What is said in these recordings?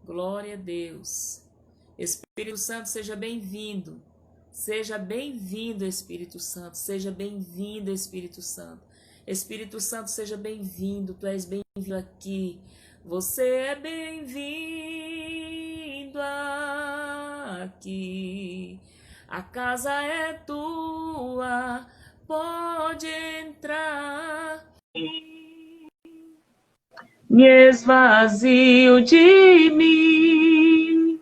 Glória a Deus. Espírito Santo, seja bem-vindo. Seja bem-vindo, Espírito Santo. Seja bem-vindo, Espírito Santo. Espírito Santo, seja bem-vindo. Tu és bem-vindo aqui. Você é bem-vindo aqui. A casa é tua. Pode entrar. Me esvazio de mim,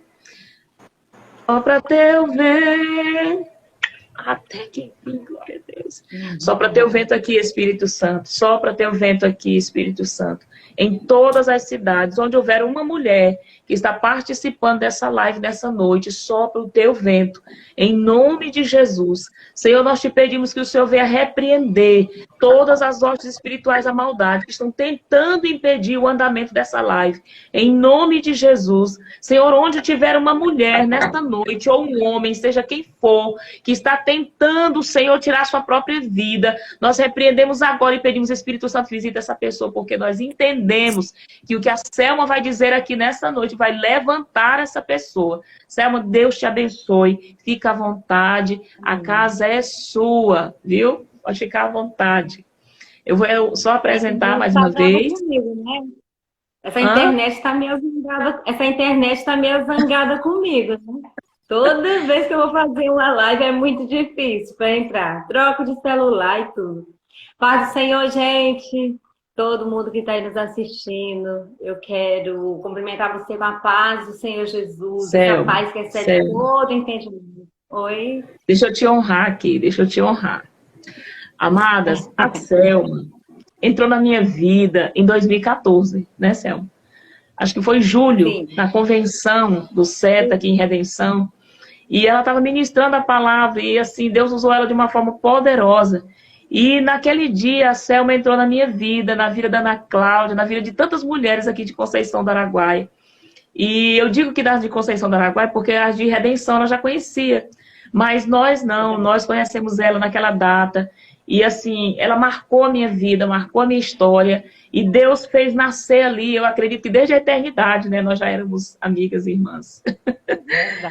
só para teu ver. Até que fim, glória a Deus. Só para teu vento aqui, Espírito Santo. Só para teu vento aqui, Espírito Santo. Em todas as cidades onde houver uma mulher que está participando dessa live nessa noite, sopra o teu vento. Em nome de Jesus. Senhor, nós te pedimos que o Senhor venha repreender todas as hostes espirituais da maldade que estão tentando impedir o andamento dessa live. Em nome de Jesus. Senhor, onde tiver uma mulher nesta noite, ou um homem, seja quem for, que está tentando, Senhor, tirar sua própria vida, nós repreendemos agora e pedimos, Espírito Santo, visita essa pessoa, porque nós entendemos que o que a Selma vai dizer aqui nessa noite vai levantar essa pessoa. Selma, Deus te abençoe, fica à vontade, a casa é sua, viu? Pode ficar à vontade. Eu vou só apresentar mais uma vez. Comigo, né? Essa internet está meio zangada, comigo, né? Toda vez que eu vou fazer uma live é muito difícil para entrar. Troco de celular e tudo. Paz do Senhor, gente. Todo mundo que está aí nos assistindo. Eu quero cumprimentar você com a paz do Senhor Jesus. A paz que excede todo entendimento. Oi? Deixa eu te honrar aqui, Amadas, a Selma entrou na minha vida em 2014, né, Selma? Acho que foi em julho, sim, na convenção do SETA aqui em Redenção. E ela estava ministrando a palavra e, assim, Deus usou ela de uma forma poderosa. E naquele dia, a Selma entrou na minha vida, na vida da Ana Cláudia, na vida de tantas mulheres aqui de Conceição do Araguaia. E eu digo que das de Conceição do Araguaia porque as de Redenção ela já conhecia. Mas nós não, nós conhecemos ela naquela data. E, assim, ela marcou a minha vida, marcou a minha história. E Deus fez nascer ali, eu acredito que desde a eternidade, né? Nós já éramos amigas e irmãs.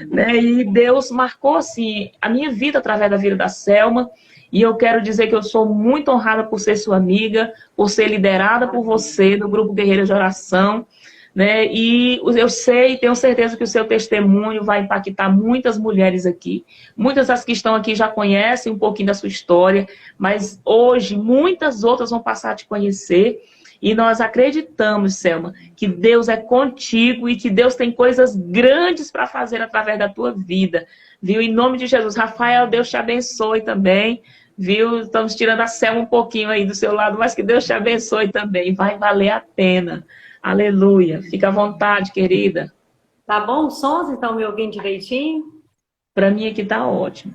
Né? E Deus marcou, assim, a minha vida através da vida da Selma. E eu quero dizer que eu sou muito honrada por ser sua amiga, por ser liderada por você no Grupo Guerreiras de Oração. Né? E eu sei, tenho certeza que o seu testemunho vai impactar muitas mulheres aqui. Muitas das que estão aqui já conhecem um pouquinho da sua história, mas hoje muitas outras vão passar a te conhecer. E nós acreditamos, Selma, que Deus é contigo e que Deus tem coisas grandes para fazer através da tua vida. Viu? Em nome de Jesus. Rafael, Deus te abençoe também. Viu? Estamos tirando a Selma um pouquinho aí do seu lado, mas que Deus te abençoe também. Vai valer a pena. Aleluia. Fica à vontade, querida. Tá bom? Os sons estão me ouvindo direitinho? Para mim aqui tá ótimo.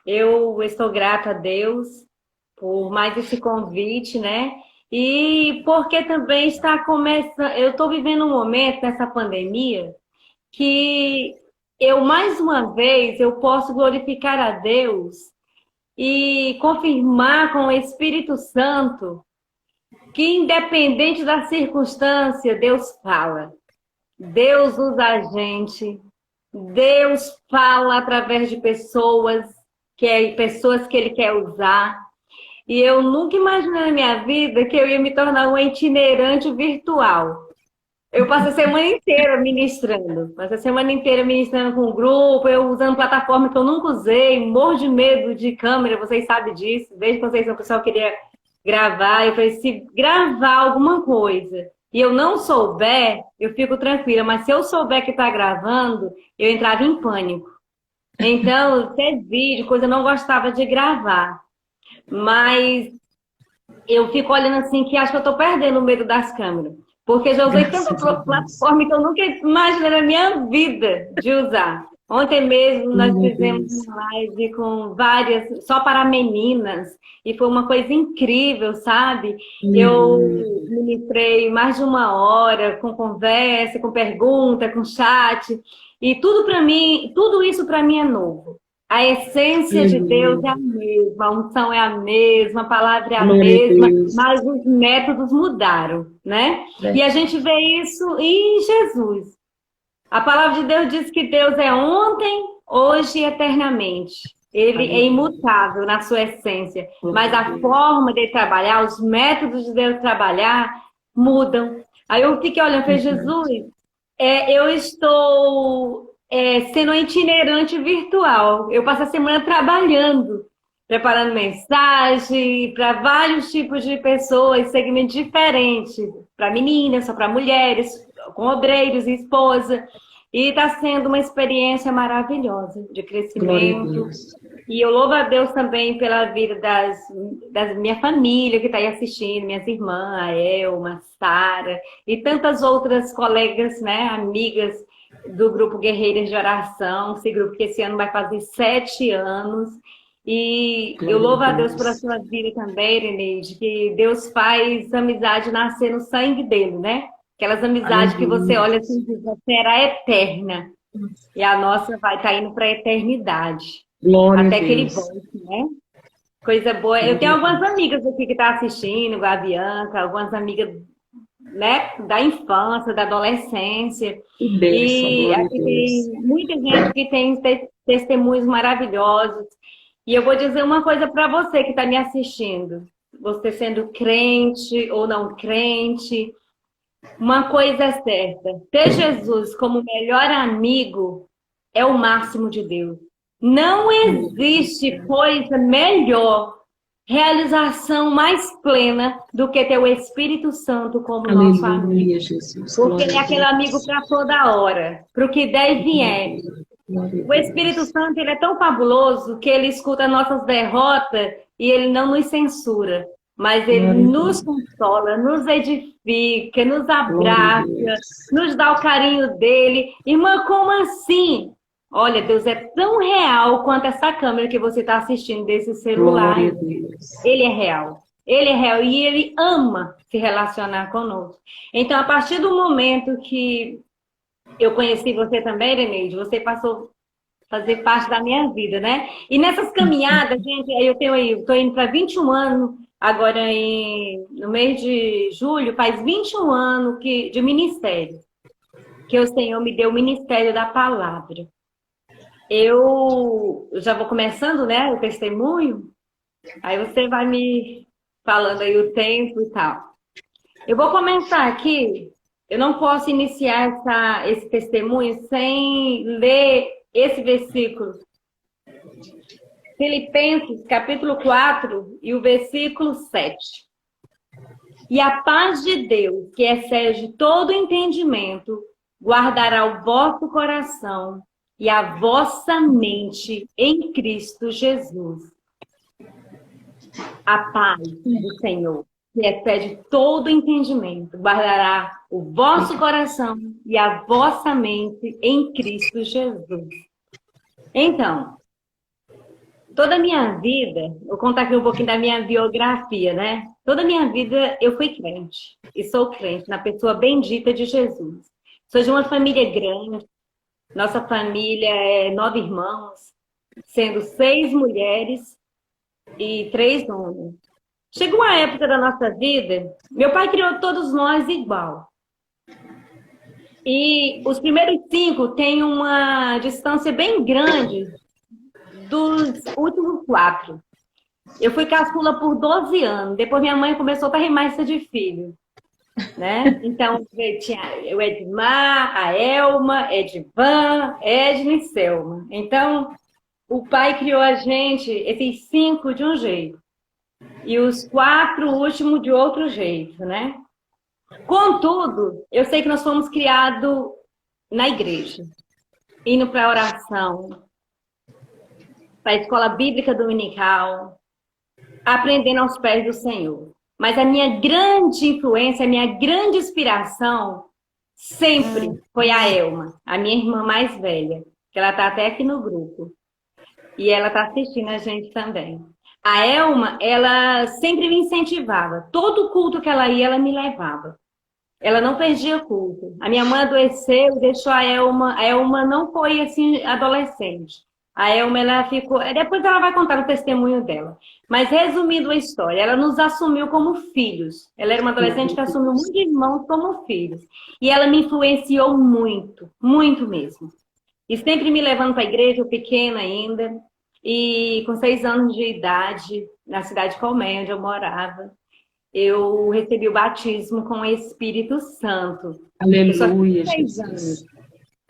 Eu estou grata a Deus por mais esse convite, né? E porque também está começando... Eu estou vivendo um momento nessa pandemia que eu, mais uma vez, eu posso glorificar a Deus e confirmar com o Espírito Santo que, independente da circunstância, Deus fala. Deus usa a gente. Deus fala através de pessoas que Ele quer usar. E eu nunca imaginei na minha vida que eu ia me tornar uma itinerante virtual. Eu passo a semana inteira ministrando. Passo a semana inteira ministrando com um grupo, eu usando plataforma que eu nunca usei, morro de medo de câmera, vocês sabem disso. Desde que vocês, o pessoal queria gravar, eu falei, se gravar alguma coisa e eu não souber, eu fico tranquila. Mas se eu souber que está gravando, eu entrava em pânico. Então, até vídeo, coisa eu não gostava de gravar. Mas eu fico olhando assim que acho que eu estou perdendo o medo das câmeras. Porque já usei tanta plataforma que eu nunca imaginei na minha vida de usar. Ontem mesmo nós fizemos uma live com várias, só para meninas, e foi uma coisa incrível, sabe? Eu ministrei mais de 1 hora, com conversa, com pergunta, com chat, e tudo para mim, tudo isso para mim é novo. A essência de Deus é a mesma, a unção é a mesma, a palavra é a Glória a mesma, Deus. mas os métodos mudaram, né? E a gente vê isso em Jesus. A palavra de Deus diz que Deus é ontem, hoje e eternamente. Ele é imutável na sua essência, mas a forma de trabalhar, os métodos de Deus trabalhar mudam. Aí eu fiquei olhando para Jesus, eu estou sendo um itinerante virtual. Eu passo a semana trabalhando, preparando mensagem para vários tipos de pessoas, segmentos diferentes, para meninas, só para mulheres, com obreiros e esposa. E está sendo uma experiência maravilhosa de crescimento. E eu louvo a Deus também pela vida da minha família que está aí assistindo, minhas irmãs, a Elma, Sara e tantas outras colegas, né, amigas do grupo Guerreiras de Oração, esse grupo que esse ano vai fazer 7 anos. E eu louvo a Deus pela sua vida também, Ireneide, que Deus faz amizade nascer no sangue dele, né? Aquelas amizades que você olha assim e diz, será eterna. E a nossa vai estar indo para a eternidade. Glória até a que ele Deus. volte, né? Coisa boa. Eu tenho algumas amigas aqui que estão assistindo, a Bianca, algumas amigas, né, da infância, da adolescência. Que bênção, E glória a aqui Deus. tem muita gente que tem testemunhos maravilhosos. E eu vou dizer uma coisa para você que está me assistindo. Você sendo crente ou não crente, uma coisa é certa. Ter Jesus como melhor amigo é o máximo de Deus. Não existe coisa melhor, realização mais plena do que ter o Espírito Santo como nosso amigo. Aleluia, Jesus. Porque Glória ele é a aquele Deus. amigo para toda hora, para o que der e vier. Glória a O Espírito Deus. Santo ele é tão fabuloso que ele escuta nossas derrotas e ele não nos censura, mas ele Glória a nos Deus. consola, nos edifica, nos Glória a abraça, Deus. nos dá o carinho dele. Irmã, como assim? Olha, Deus é tão real quanto essa câmera que você está assistindo desse celular. Glória a Deus. Ele é real. Ele é real e ele ama se relacionar conosco. Então, a partir do momento que eu conheci você também, Ireneide, você passou a fazer parte da minha vida, né? E nessas caminhadas, gente, estou indo para 21 anos, agora no mês de julho, faz 21 anos de ministério, que o Senhor me deu o ministério da palavra. Eu já vou começando, né, o testemunho, aí você vai me falando aí o tempo e tal. Eu vou começar aqui, eu não posso iniciar esse testemunho sem ler esse versículo. Filipenses, capítulo 4, e o versículo 7. E a paz de Deus, que excede todo entendimento, guardará o vosso coração e a vossa mente em Cristo Jesus. A paz do Senhor, que excede todo entendimento, guardará o vosso coração e a vossa mente em Cristo Jesus. Então, toda a minha vida, vou contar aqui um pouquinho da minha biografia, né? Toda a minha vida eu fui crente, e sou crente na pessoa bendita de Jesus. Sou de uma família grande, nossa família é 9 irmãos, sendo 6 mulheres e 3 homens. Chegou uma época da nossa vida, meu pai criou todos nós igual. E os primeiros 5 têm uma distância bem grande dos últimos 4. Eu fui caçula por 12 anos, depois minha mãe começou a remessa de filho. Né? Então, tinha o Edmar, a Elma, Edvan, Edna e Selma. Então, o pai criou a gente, esses 5 de um jeito. E os 4 últimos de outro jeito, né? Contudo, eu sei que nós fomos criados na igreja. Indo para a oração, para a escola bíblica dominical, aprendendo aos pés do Senhor. Mas a minha grande influência, a minha grande inspiração sempre foi a Elma, a minha irmã mais velha, que ela está até aqui no grupo. E ela está assistindo a gente também. A Elma, ela sempre me incentivava. Todo culto que ela ia, ela me levava. Ela não perdia culto. A minha mãe adoeceu e deixou a Elma. A Elma não foi assim adolescente. A Elma, ela ficou... Depois ela vai contar o testemunho dela. Mas, resumindo a história, ela nos assumiu como filhos. Ela era uma adolescente que assumiu muitos irmãos como filhos. E ela me influenciou muito, muito mesmo. E sempre me levando para a igreja, eu pequena ainda. E com 6 anos de idade, na cidade de Colmeia, onde eu morava, eu recebi o batismo com o Espírito Santo. Aleluia, eu 6 anos,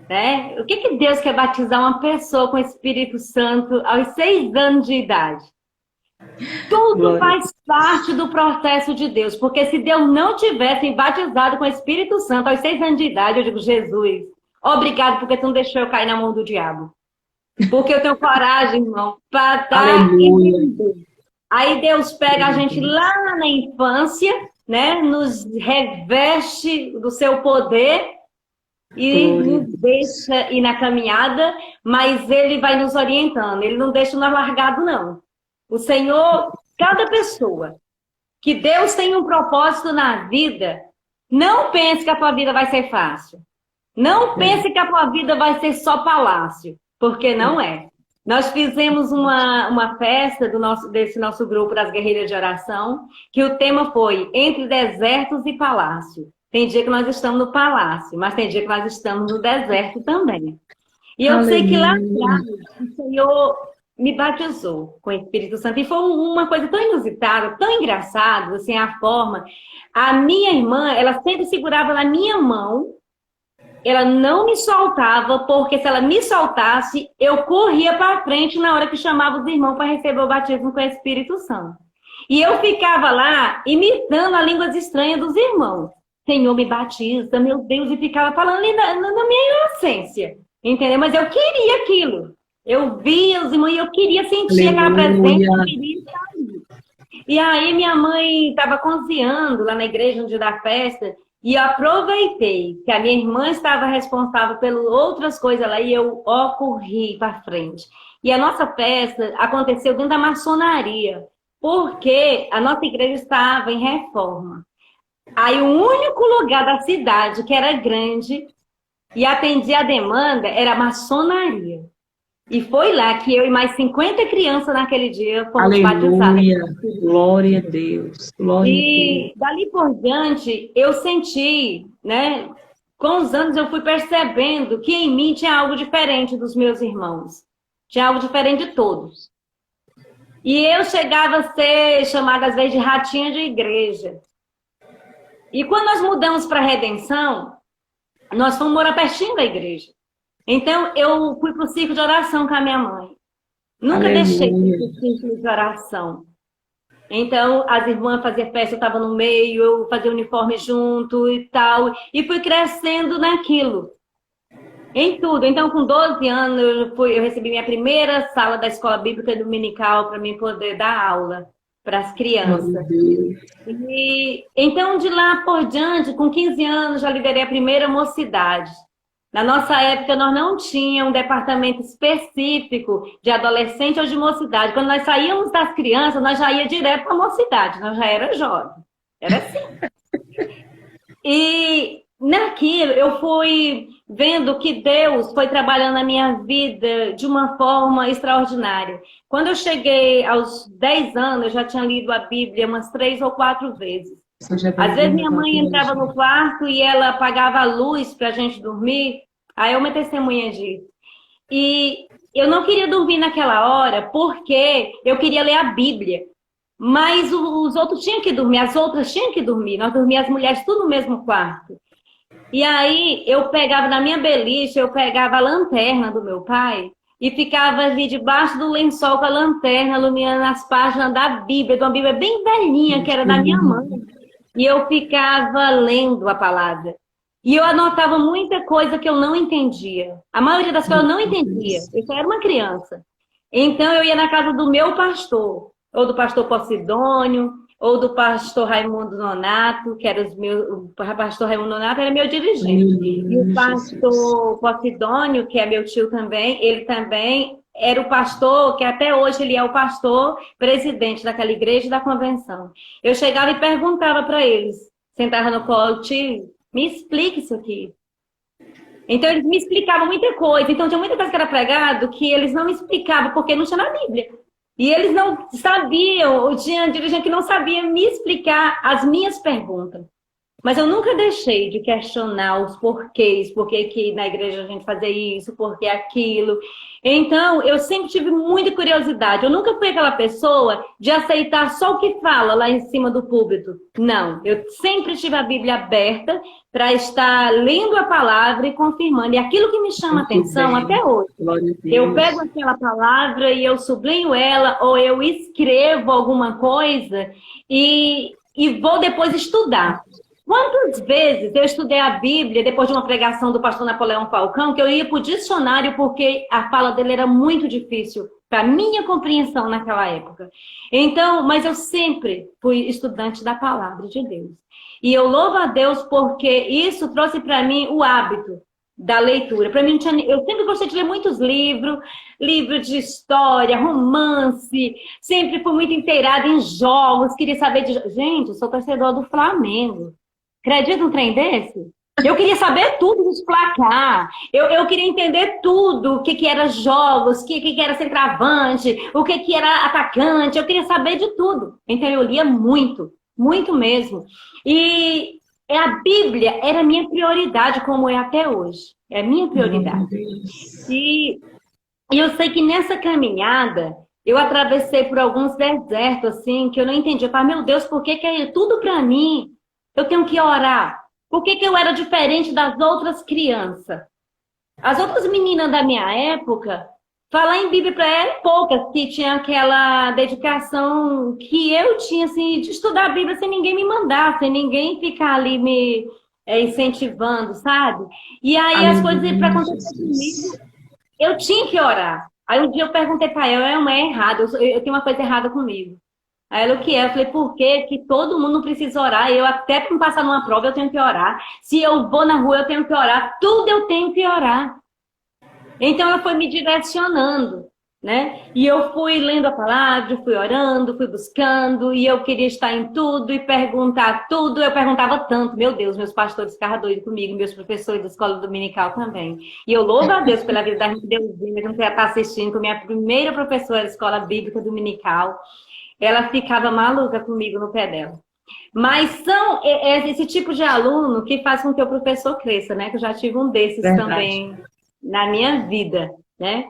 né? O que Deus quer batizar uma pessoa com o Espírito Santo aos 6 anos de idade? Tudo faz parte do processo de Deus. Porque se Deus não tivesse batizado com o Espírito Santo aos 6 anos de idade, eu digo, Jesus, obrigado porque tu não deixou eu cair na mão do diabo. Porque eu tenho coragem, irmão, para dar. Aí Deus pega a gente lá na infância, né? Nos reveste do seu poder e nos deixa ir na caminhada, mas Ele vai nos orientando. Ele não deixa nós largado, não. O Senhor, cada pessoa que Deus tem um propósito na vida, não pense que a tua vida vai ser fácil. Não pense que a tua vida vai ser só palácio. Porque não é. Nós fizemos uma festa desse nosso grupo das Guerreiras de Oração, que o tema foi Entre Desertos e Palácio. Tem dia que nós estamos no palácio, mas tem dia que nós estamos no deserto também. E eu sei que lá atrás o Senhor me batizou com o Espírito Santo. E foi uma coisa tão inusitada, tão engraçada, assim, a forma. A minha irmã, ela sempre segurava na minha mão. Ela não me soltava, porque se ela me soltasse, eu corria para frente na hora que chamava os irmãos para receber o batismo com o Espírito Santo. E eu ficava lá imitando a língua estranha dos irmãos. Senhor, me batiza, meu Deus, e ficava falando ali na minha inocência. Entendeu? Mas eu queria aquilo. Eu via os irmãos e eu queria sentir aquela presença, eu queria estar ali. E aí minha mãe estava cozinhando lá na igreja no dia da festa. E eu aproveitei que a minha irmã estava responsável por outras coisas lá e eu corri para frente. E a nossa festa aconteceu dentro da maçonaria, porque a nossa igreja estava em reforma. Aí o único lugar da cidade que era grande e atendia a demanda era a maçonaria. E foi lá que eu e mais 50 crianças naquele dia fomos batizadas. Glória a Deus. Glória E a Deus. dali por diante, eu senti, né? Com os anos eu fui percebendo que em mim tinha algo diferente dos meus irmãos. Tinha algo diferente de todos. E eu chegava a ser chamada às vezes de ratinha de igreja. E quando nós mudamos para a Redenção, nós fomos morar pertinho da igreja. Então, eu fui para o círculo de oração com a minha mãe. Nunca deixei de ir para o círculo de oração. Então, as irmãs faziam festa, eu estava no meio, eu fazia uniforme junto e tal. E fui crescendo naquilo. Em tudo. Então, com 12 anos, eu recebi minha primeira sala da escola bíblica dominical para mim poder dar aula para as crianças. E, então, de lá por diante, com 15 anos, já liderei a primeira mocidade. Na nossa época, nós não tínhamos um departamento específico de adolescente ou de mocidade. Quando nós saíamos das crianças, nós já ia direto para a mocidade. Nós já era jovem. Era assim. E naquilo, eu fui vendo que Deus foi trabalhando na minha vida de uma forma extraordinária. Quando eu cheguei aos 10 anos, eu já tinha lido a Bíblia umas 3 ou 4 vezes. Às vezes minha mãe entrava no quarto e ela apagava a luz para a gente dormir. Aí eu me testemunha disso. E eu não queria dormir naquela hora porque eu queria ler a Bíblia. Mas os outros tinham que dormir, as outras tinham que dormir. Nós dormíamos as mulheres tudo no mesmo quarto. E aí eu pegava na minha beliche, eu pegava a lanterna do meu pai e ficava ali debaixo do lençol com a lanterna, iluminando as páginas da Bíblia, de uma Bíblia bem velhinha, que era da minha mãe. E eu ficava lendo a palavra. E eu anotava muita coisa que eu não entendia. A maioria das coisas eu não entendia. Eu só era uma criança. Então eu ia na casa do meu pastor, ou do pastor Posidônio, ou do pastor Raimundo Nonato, que era o pastor Raimundo Nonato era meu dirigente. E o pastor Posidônio, que é meu tio também, ele também era o pastor, que até hoje ele é o pastor presidente daquela igreja e da convenção. Eu chegava e perguntava para eles, sentava no colo, tio, me explique isso aqui. Então, eles me explicavam muita coisa. Então, tinha muita coisa que era pregado que eles não me explicavam, porque não tinha na Bíblia. E eles não sabiam, tinha dirigente que não sabia me explicar as minhas perguntas. Mas eu nunca deixei de questionar os porquês, por que na igreja a gente fazia isso, por que aquilo. Então, eu sempre tive muita curiosidade. Eu nunca fui aquela pessoa de aceitar só o que fala lá em cima do púlpito. Não, eu sempre tive a Bíblia aberta para estar lendo a palavra e confirmando. E aquilo que me chama a atenção até hoje. Eu pego aquela palavra e eu sublinho ela, ou eu escrevo alguma coisa e vou depois estudar. Quantas vezes eu estudei a Bíblia depois de uma pregação do pastor Napoleão Falcão, que eu ia para o dicionário porque a fala dele era muito difícil para minha compreensão naquela época. Então, mas eu sempre fui estudante da palavra de Deus. E eu louvo a Deus porque isso trouxe para mim o hábito da leitura. Para mim, eu sempre gostei de ler muitos livros, livros de história, romance, sempre fui muito inteirada em jogos, queria saber de... Gente, eu sou torcedor do Flamengo. Acredita num trem desse? Eu queria saber tudo dos placar. Eu queria entender tudo. O que era jogos, o que era centroavante, o que era atacante. Eu queria saber de tudo. Então eu lia muito, muito mesmo. E a Bíblia era a minha prioridade, como é até hoje. É a minha prioridade. E eu sei que nessa caminhada eu atravessei por alguns desertos, assim, que eu não entendi. Eu falei, meu Deus, por que é tudo para mim? Eu tenho que orar. Por que eu era diferente das outras crianças? As outras meninas da minha época, falar em Bíblia para ela, poucas que tinham aquela dedicação que eu tinha, assim, de estudar a Bíblia sem ninguém me mandar, sem ninguém ficar ali me incentivando, sabe? E aí as coisas para acontecer comigo, eu tinha que orar. Aí um dia eu perguntei para ela, é errado, eu tenho uma coisa errada comigo. Aí ela, o que é? Eu falei, por que todo mundo não precisa orar? Eu até para passar numa prova eu tenho que orar. Se eu vou na rua eu tenho que orar. Tudo eu tenho que orar. Então ela foi me direcionando, né? E eu fui lendo a palavra, fui orando, fui buscando, e eu queria estar em tudo e perguntar tudo. Eu perguntava tanto, meu Deus, meus pastores ficavam doidos comigo, meus professores da escola dominical também. E eu louvo a Deus pela vida da gente Deusinha, que não ia estar assistindo, com a minha primeira professora da escola bíblica dominical. Ela ficava maluca comigo no pé dela. Mas são esse tipo de aluno que faz com que o professor cresça, né? Que eu já tive um desses também na minha vida, né?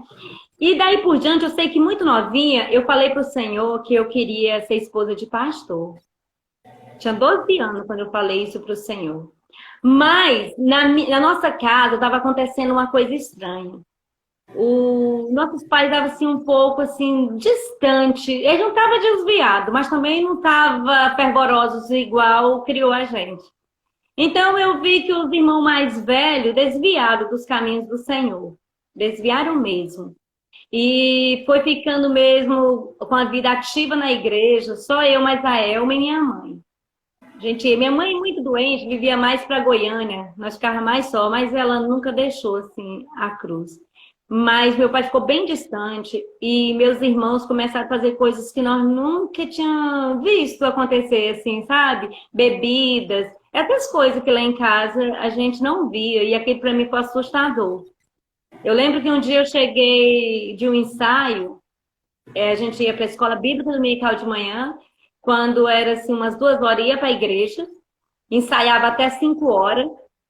E daí por diante, eu sei que muito novinha, eu falei para o Senhor que eu queria ser esposa de pastor. Tinha 12 anos quando eu falei isso para o Senhor. Mas na nossa casa estava acontecendo uma coisa estranha. Nossos pais estavam assim, um pouco assim, distante. Eles não estavam desviados, mas também não estavam fervorosos igual criou a gente. Então eu vi que os irmãos mais velhos desviaram dos caminhos do Senhor. Desviaram mesmo. E foi ficando mesmo com a vida ativa na igreja, só eu, mais a Elma e minha mãe. Gente, minha mãe muito doente, vivia mais para Goiânia, nós ficávamos mais só, mas ela nunca deixou assim a cruz. Mas meu pai ficou bem distante e meus irmãos começaram a fazer coisas que nós nunca tínhamos visto acontecer, assim, sabe? Bebidas, essas coisas que lá em casa a gente não via e aquilo para mim foi assustador. Eu lembro que um dia eu cheguei de um ensaio, a gente ia para a escola bíblica dominical de manhã, quando era assim umas 2 horas, ia para a igreja, ensaiava até 5 horas,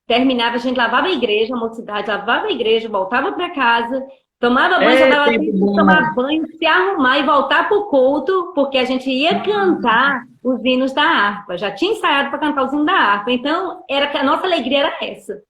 terminava, a gente lavava a igreja, a mocidade lavava a igreja, voltava para casa, tomava banho, já dava tempo de tomar banho, se arrumar e voltar para o culto, porque a gente ia cantar os hinos da harpa. Já tinha ensaiado para cantar os hinos da harpa. Então, a nossa alegria era essa.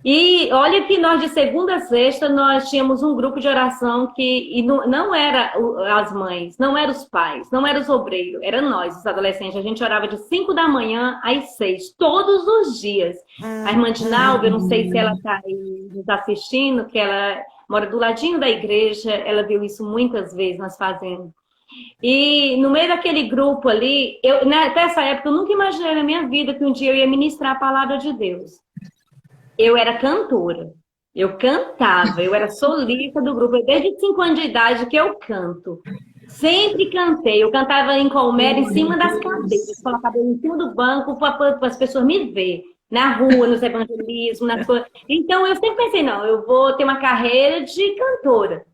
E olha que nós, de segunda a sexta, nós tínhamos um grupo de oração que não era as mães, não eram os pais, não eram os obreiros, era nós, os adolescentes. A gente orava de 5 da manhã às 6, todos os dias. A irmã Dinalva, eu não sei se ela está aí nos assistindo, que ela mora do ladinho da igreja, ela viu isso muitas vezes nós fazendo. E no meio daquele grupo ali, até essa época, eu nunca imaginei na minha vida que um dia eu ia ministrar a palavra de Deus. Eu era cantora, eu cantava, eu era solista do grupo, desde 5 anos de idade que eu canto. Sempre cantei, eu cantava em colmério, em cima das cadeiras, colocava em cima do banco para as pessoas me verem. na rua, nos evangelismos, nas coisas. Então, eu sempre pensei, não, eu vou ter uma carreira de cantora.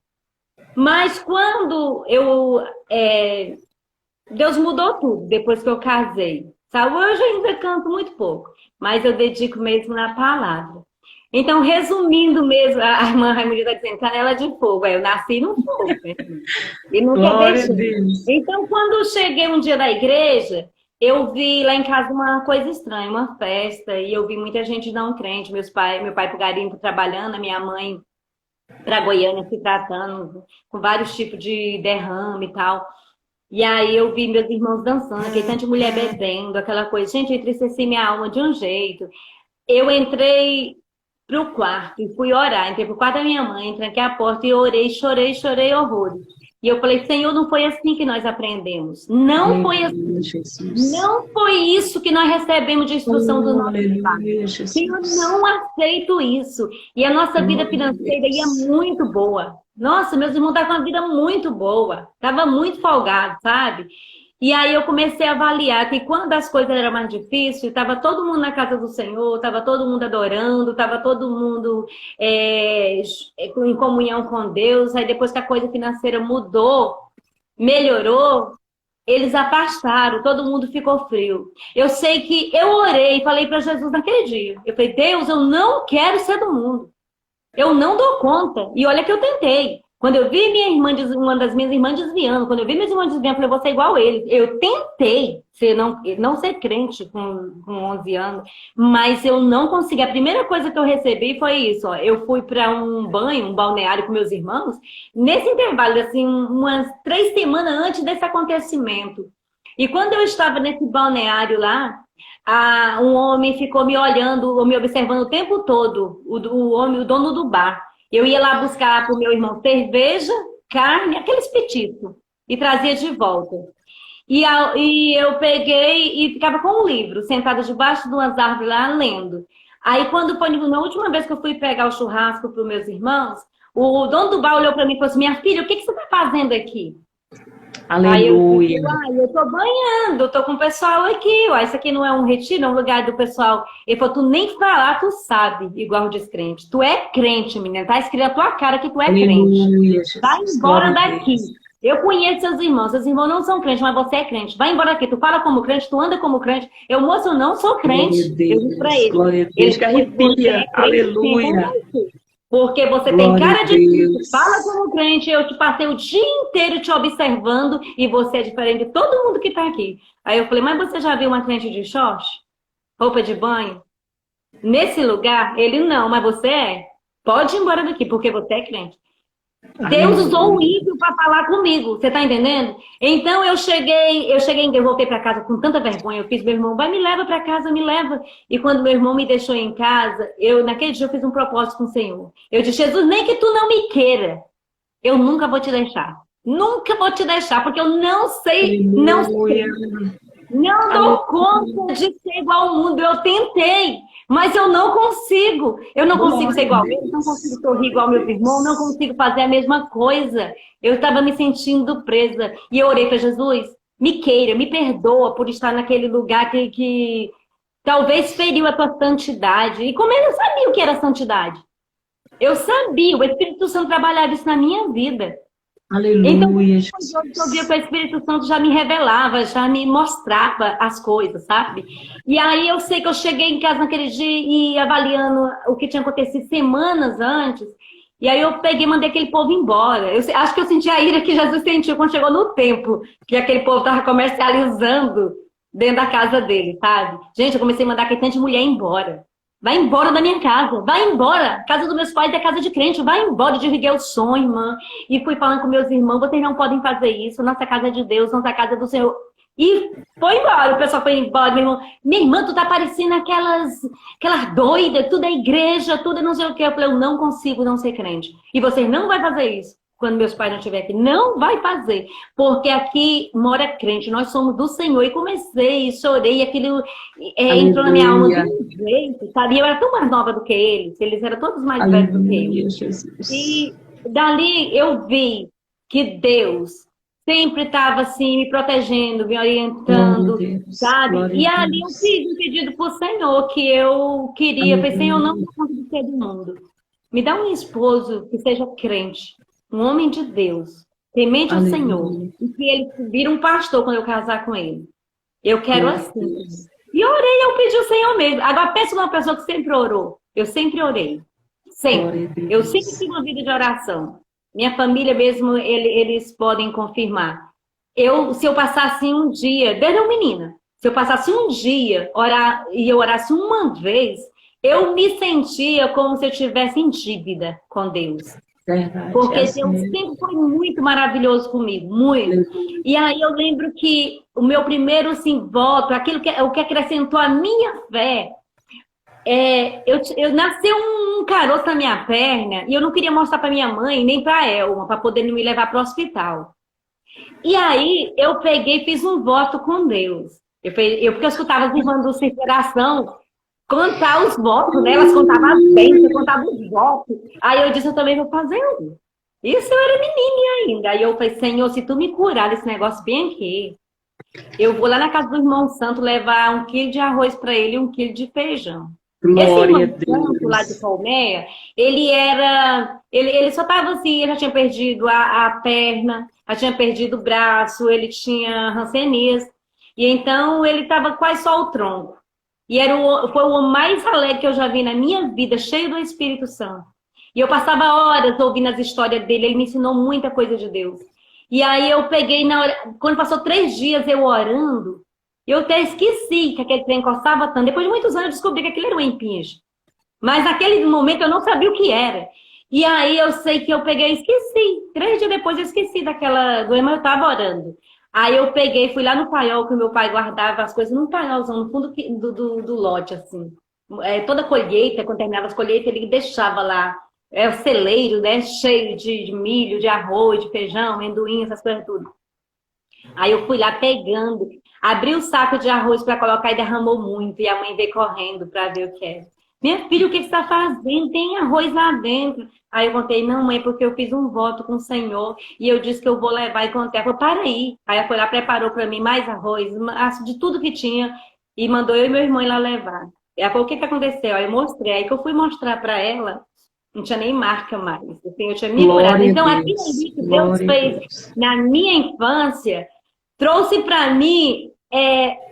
Mas quando Deus mudou tudo depois que eu casei. Sabe? Hoje eu ainda canto muito pouco, mas eu dedico mesmo na palavra. Então, resumindo mesmo, a irmã Raimunda está dizendo, canela de fogo. Eu nasci no fogo, né? E nunca deixei. Então, quando eu cheguei um dia da igreja, eu vi lá em casa uma coisa estranha, uma festa, e eu vi muita gente não crente. Meu pai pro garimpo trabalhando, a minha mãe para Goiânia se tratando, com vários tipos de derrame e tal. E aí eu vi meus irmãos dançando, aquele tanto de mulher bebendo, aquela coisa. Gente, eu entristeci minha alma de um jeito. Eu entrei pro quarto e fui orar. Entrei pro quarto da minha mãe, tranquei a porta e orei, chorei horrores. E eu falei, Senhor, não foi assim que nós aprendemos. Não foi assim. Não foi isso que nós recebemos de instrução do nosso Pai. Senhor, não aceito isso. E a nossa vida financeira ia muito boa. Nossa, meus irmãos estavam com uma vida muito boa. Estava muito folgado, sabe? E aí eu comecei a avaliar que quando as coisas eram mais difíceis, estava todo mundo na casa do Senhor, estava todo mundo adorando, estava todo mundo em comunhão com Deus. Aí depois que a coisa financeira mudou, melhorou, eles afastaram, todo mundo ficou frio. Eu sei que eu orei e falei para Jesus naquele dia. Eu falei, Deus, eu não quero ser do mundo. Eu não dou conta. E olha que eu tentei. Quando eu vi minha irmã, uma das minhas irmãs desviando, quando eu vi minhas irmãs desviando, eu falei, vou ser igual a eles. Eu tentei não ser crente com 11 anos, mas eu não consegui. A primeira coisa que eu recebi foi isso. Ó. Eu fui para um balneário com meus irmãos, nesse intervalo, assim, umas 3 semanas antes desse acontecimento. E quando eu estava nesse balneário lá, um homem ficou me olhando, me observando o tempo todo, o dono do bar. Eu ia lá buscar para o meu irmão cerveja, carne, aqueles petiscos, e trazia de volta. E eu peguei e ficava com um livro, sentada debaixo de umas árvores lá, lendo. Aí, quando foi na última vez que eu fui pegar o churrasco para os meus irmãos, o dono do bar olhou para mim e falou assim, minha filha, o que você está fazendo aqui? Aleluia. Aí eu tô banhando, eu tô com o pessoal aqui. Ó, isso aqui não é um retiro, é um lugar do pessoal. Ele falou, tu nem falar, tu sabe, igual o descrente. Tu é crente, menina. Tá escrito na tua cara que tu é crente. Vai embora daqui. Eu conheço seus irmãos não são crentes, mas você é crente. Vai embora daqui, tu fala como crente, tu anda como crente. Eu, moço, eu não sou crente. Eu disse pra ele. Glória a Deus, que arrepia. Aleluia. Porque você tem cara de crente, fala como crente, eu te passei o dia inteiro te observando e você é diferente de todo mundo que tá aqui. Aí eu falei, mas você já viu uma crente de short? Roupa de banho? Nesse lugar? Ele, não, mas você é? Pode ir embora daqui, porque você é crente. Deus usou o ímpio para falar comigo, você tá entendendo? Então eu voltei para casa com tanta vergonha, eu fiz, meu irmão, me leva para casa, me leva. E quando meu irmão me deixou em casa, naquele dia eu fiz um propósito com o Senhor. Eu disse, Jesus, nem que tu não me queira, eu nunca vou te deixar. Nunca vou te deixar, porque eu não sei, não dou conta de ser igual ao mundo. Eu tentei, mas eu não consigo. Eu não consigo ser igual a ele, não consigo sorrir igual meus irmãos, não consigo fazer a mesma coisa. Eu estava me sentindo presa. E eu orei para Jesus, me queira, me perdoa por estar naquele lugar que talvez feriu a tua santidade. E como eu sabia o que era santidade? Eu sabia, o Espírito Santo trabalhava isso na minha vida. Aleluia. Então, eu via que o Espírito Santo já me revelava, já me mostrava as coisas, sabe? E aí eu sei que eu cheguei em casa naquele dia e avaliando o que tinha acontecido semanas antes. E aí eu peguei e mandei aquele povo embora. Acho que eu senti a ira que Jesus sentiu quando chegou no templo, que aquele povo estava comercializando dentro da casa dele, sabe? Gente, eu comecei a mandar aquele tanto de mulher embora. Vai embora da minha casa, vai embora. A casa dos meus pais é casa de crente, vai embora. Eu desliguei o som, irmã. E fui falando com meus irmãos, vocês não podem fazer isso. Nossa casa é de Deus, nossa casa é do Senhor. E foi embora, o pessoal foi embora. Meu irmão, minha irmã, tu tá parecendo aquelas doidas, tudo é igreja, tudo é não sei o quê. Eu falei, eu não consigo não ser crente. E vocês não vão fazer isso. Quando meus pais não estiverem aqui, não vai fazer, porque aqui mora crente, nós somos do Senhor. E comecei, chorei, aquilo entrou na minha alma de um jeito, sabe? Eu era tão mais nova do que eles eram todos mais velhos do que eu. E dali eu vi que Deus sempre estava assim, me protegendo, me orientando, sabe? E ali eu fiz um pedido para o Senhor, que eu queria, falei, Senhor, não me conta de ser do mundo. Me dá um esposo que seja crente, um homem de Deus, temente ao Senhor, e que ele vira um pastor quando eu casar com ele. Eu quero assim. E orei, eu pedi ao Senhor mesmo. Agora pensa numa pessoa que sempre orou. Eu sempre orei. Sempre. Eu sempre tive uma vida de oração. Minha família mesmo, eles podem confirmar. Se eu passasse um dia, desde eu menina, se eu passasse um dia e eu orasse uma vez, eu me sentia como se eu estivesse em dívida com Deus. Verdade, porque Deus sempre foi muito maravilhoso comigo, muito. E aí eu lembro que o meu primeiro assim, voto, o que acrescentou a minha fé, eu nasceu um caroço na minha perna e eu não queria mostrar para minha mãe nem para Elma, para poder me levar para o hospital. E aí eu peguei e fiz um voto com Deus. Porque eu escutava as irmãs do Circulação contar os votos, né? Elas contavam as bênçãos, contavam os votos. Aí eu disse, eu também vou fazer um. Isso eu era menina ainda. Aí eu falei, Senhor, se tu me curar desse negócio bem aqui, eu vou lá na casa do irmão Santo levar 1 quilo de arroz para ele e 1 quilo de feijão. Glória Esse irmão Santo lá de Colmeia, ele só estava assim, ele já tinha perdido a perna, já tinha perdido o braço, ele tinha hanseníase. E então ele estava quase só o tronco. E foi o homem mais alegre que eu já vi na minha vida, cheio do Espírito Santo. E eu passava horas ouvindo as histórias dele, ele me ensinou muita coisa de Deus. E aí eu peguei, quando passou 3 dias eu orando, eu até esqueci que aquele trem encostava tanto. Depois de muitos anos eu descobri que aquilo era um impinge. Mas naquele momento eu não sabia o que era. E aí eu sei que eu peguei e esqueci. 3 dias depois eu esqueci daquela doença, mas eu estava orando. Aí eu peguei, fui lá no paiol, que o meu pai guardava as coisas num paiolzão, no fundo do lote, assim. Toda colheita, quando terminava as colheitas, ele deixava lá o celeiro, né, cheio de milho, de arroz, de feijão, amendoim, essas coisas tudo. Aí eu fui lá pegando, abri o saco de arroz para colocar e derramou muito. E a mãe veio correndo para ver o que era. Minha filha, o que você está fazendo? Tem arroz lá dentro. Aí eu contei, não, mãe, porque eu fiz um voto com o Senhor e eu disse que eu vou levar e contei. Ela falou, para aí. Aí ela foi lá, preparou para mim mais arroz, de tudo que tinha e mandou eu e meu irmão ir lá levar. Ela falou, o que aconteceu? Aí eu mostrei. Aí que eu fui mostrar para ela, não tinha nem marca mais. Assim, eu tinha me curado. Então, aquilo ali que Deus fez na minha infância trouxe para mim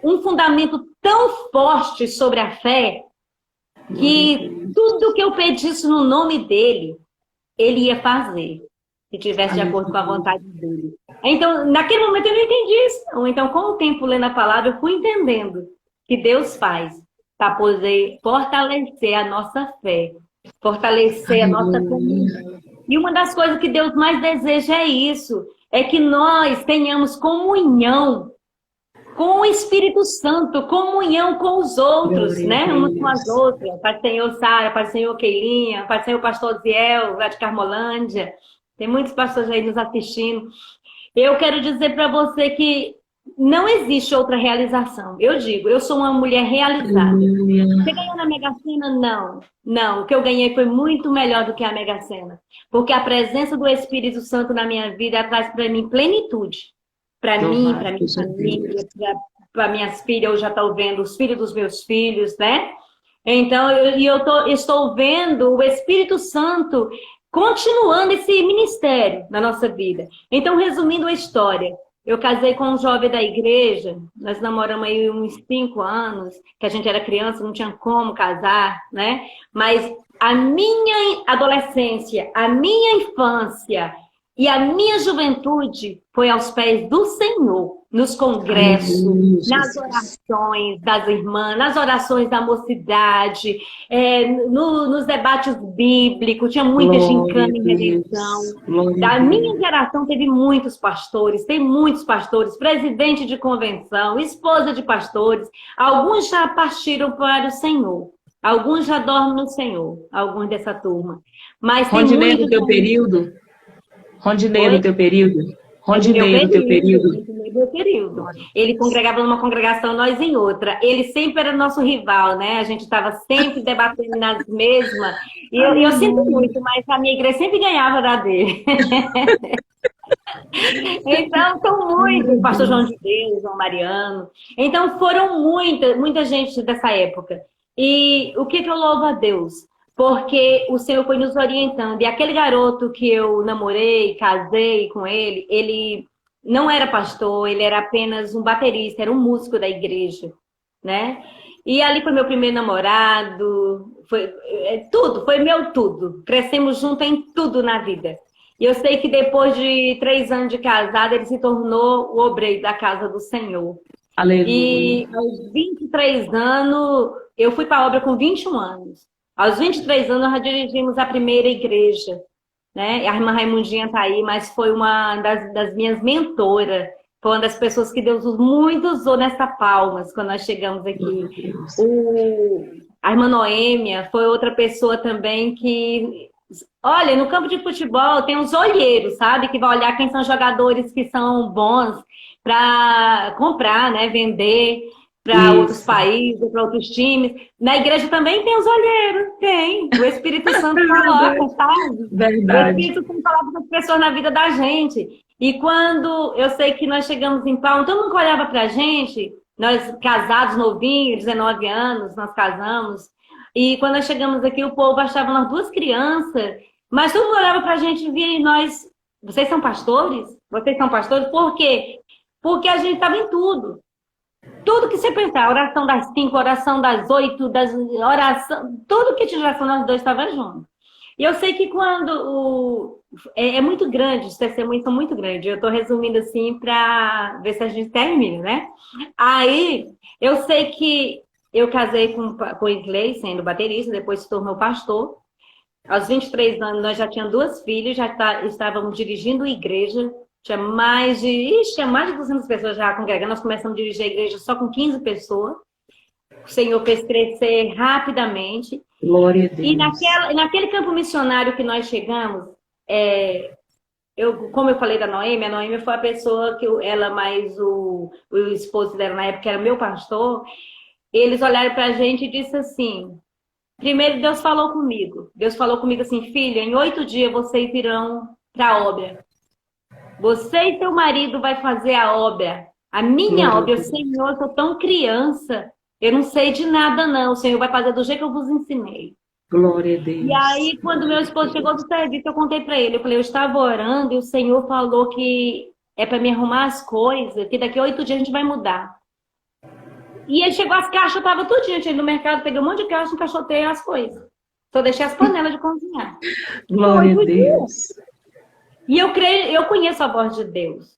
um fundamento tão forte sobre a fé que tudo que eu pedisse no nome dele, ele ia fazer, se tivesse de acordo com a vontade dele. Então, naquele momento eu não entendi isso. Então, com o tempo lendo a palavra, eu fui entendendo que Deus faz para poder fortalecer a nossa fé, fortalecer a nossa comunhão. E uma das coisas que Deus mais deseja é isso, é que nós tenhamos comunhão com o Espírito Santo, comunhão com os outros, né? Umas com as outras. Pai do Senhor Sara, Pai do Senhor Keilinha, Pai do Senhor Pastor Ziel, lá de Carmolândia. Tem muitos pastores aí nos assistindo. Eu quero dizer para você que não existe outra realização. Eu digo, eu sou uma mulher realizada. Você ganhou na Mega Sena? Não. Não, o que eu ganhei foi muito melhor do que a Mega Sena. Porque a presença do Espírito Santo na minha vida traz para mim plenitude. Para mim, para minha família, para minhas filhas, eu já estou vendo os filhos dos meus filhos, né? Então, estou vendo o Espírito Santo continuando esse ministério na nossa vida. Então, resumindo a história, eu casei com um jovem da igreja, nós namoramos aí uns 5 anos, que a gente era criança, não tinha como casar, né? Mas a minha adolescência, a minha infância e a minha juventude foi aos pés do Senhor, nos congressos, nas orações das irmãs, nas orações da mocidade, nos debates bíblicos, tinha muita gincana em redenção. Da minha geração teve muitos pastores, tem muitos pastores, presidente de convenção, esposa de pastores, alguns já partiram para o Senhor. Alguns já dormem no Senhor, alguns dessa turma. Mas tem Rondinei do teu período? Rondinei do teu período? Rondinei do teu período? Meu período. Ele congregava numa congregação, nós em outra. Ele sempre era nosso rival, né? A gente estava sempre debatendo nas mesmas. E eu sinto muito, mas a minha igreja sempre ganhava da dele. Então, são muitos, pastor João de Deus, João Mariano. Então, foram muita gente dessa época. E o que eu louvo a Deus? Porque o Senhor foi nos orientando. E aquele garoto que eu namorei, casei com ele não era pastor, ele era apenas um baterista, era um músico da igreja, né? E ali foi meu primeiro namorado, foi tudo, foi meu tudo. Crescemos juntos em tudo na vida. E eu sei que depois de 3 anos de casado, ele se tornou o obreiro da casa do Senhor. Aleluia. E aos 23 anos, eu fui para a obra com 21 anos. Aos 23 anos, nós já dirigimos a primeira igreja, né? A irmã Raimundinha está aí, mas foi uma das minhas mentoras. Foi uma das pessoas que Deus muito usou nessa Palmas, quando nós chegamos aqui. A irmã Noêmia foi outra pessoa também que... Olha, no campo de futebol tem uns olheiros, sabe? Que vai olhar quem são jogadores que são bons para comprar, né? Vender para outros países, para outros times. Na igreja também tem os olheiros, tem. O Espírito Santo coloca, sabe? Verdade. O Espírito Santo coloca as pessoas na vida da gente. E quando eu sei que nós chegamos em Palmas, todo mundo olhava pra gente, nós casados, novinhos, 19 anos, nós casamos. E quando nós chegamos aqui, o povo achava nós 2 crianças, mas todo mundo olhava pra gente e via em nós, vocês são pastores? Vocês são pastores? Por quê? Porque a gente estava em tudo. Tudo que você pensar, oração das 5, oração das 8, oração, tudo que tinha oração, nós 2 estávamos juntos. E eu sei que quando é muito grande, os testemunhos são muito grandes. Eu estou resumindo assim para ver se a gente termina, né? Aí, eu sei que eu casei com o Isley, sendo baterista, depois se tornou pastor. Aos 23 anos, nós já tínhamos 2 filhos, estávamos dirigindo a igreja. Tinha mais de 200 pessoas já congregando. Nós começamos a dirigir a igreja só com 15 pessoas. O Senhor fez crescer rapidamente. Glória a Deus. E naquele campo missionário que nós chegamos, como eu falei da Noêmia, a Noêmia foi a pessoa que ela mais o esposo dela na época, que era meu pastor, eles olharam para a gente e disseram assim, primeiro Deus falou comigo. Deus falou comigo assim, filha, em 8 dias vocês irão para a obra. Você e seu marido vai fazer a obra. A minha obra, Senhor, eu sou tão criança, eu não sei de nada não. O Senhor vai fazer do jeito que eu vos ensinei. Glória a Deus. E aí, quando meu esposo chegou do serviço, eu contei para ele. Eu falei, eu estava orando e o Senhor falou que é para me arrumar as coisas, que daqui a 8 dias a gente vai mudar. E ele chegou, as caixas, eu tava tudinho, eu tinha ido no mercado, peguei um monte de caixa, encaixotei as coisas. Só deixei as panelas de cozinhar. Glória a Deus. E eu conheço a voz de Deus.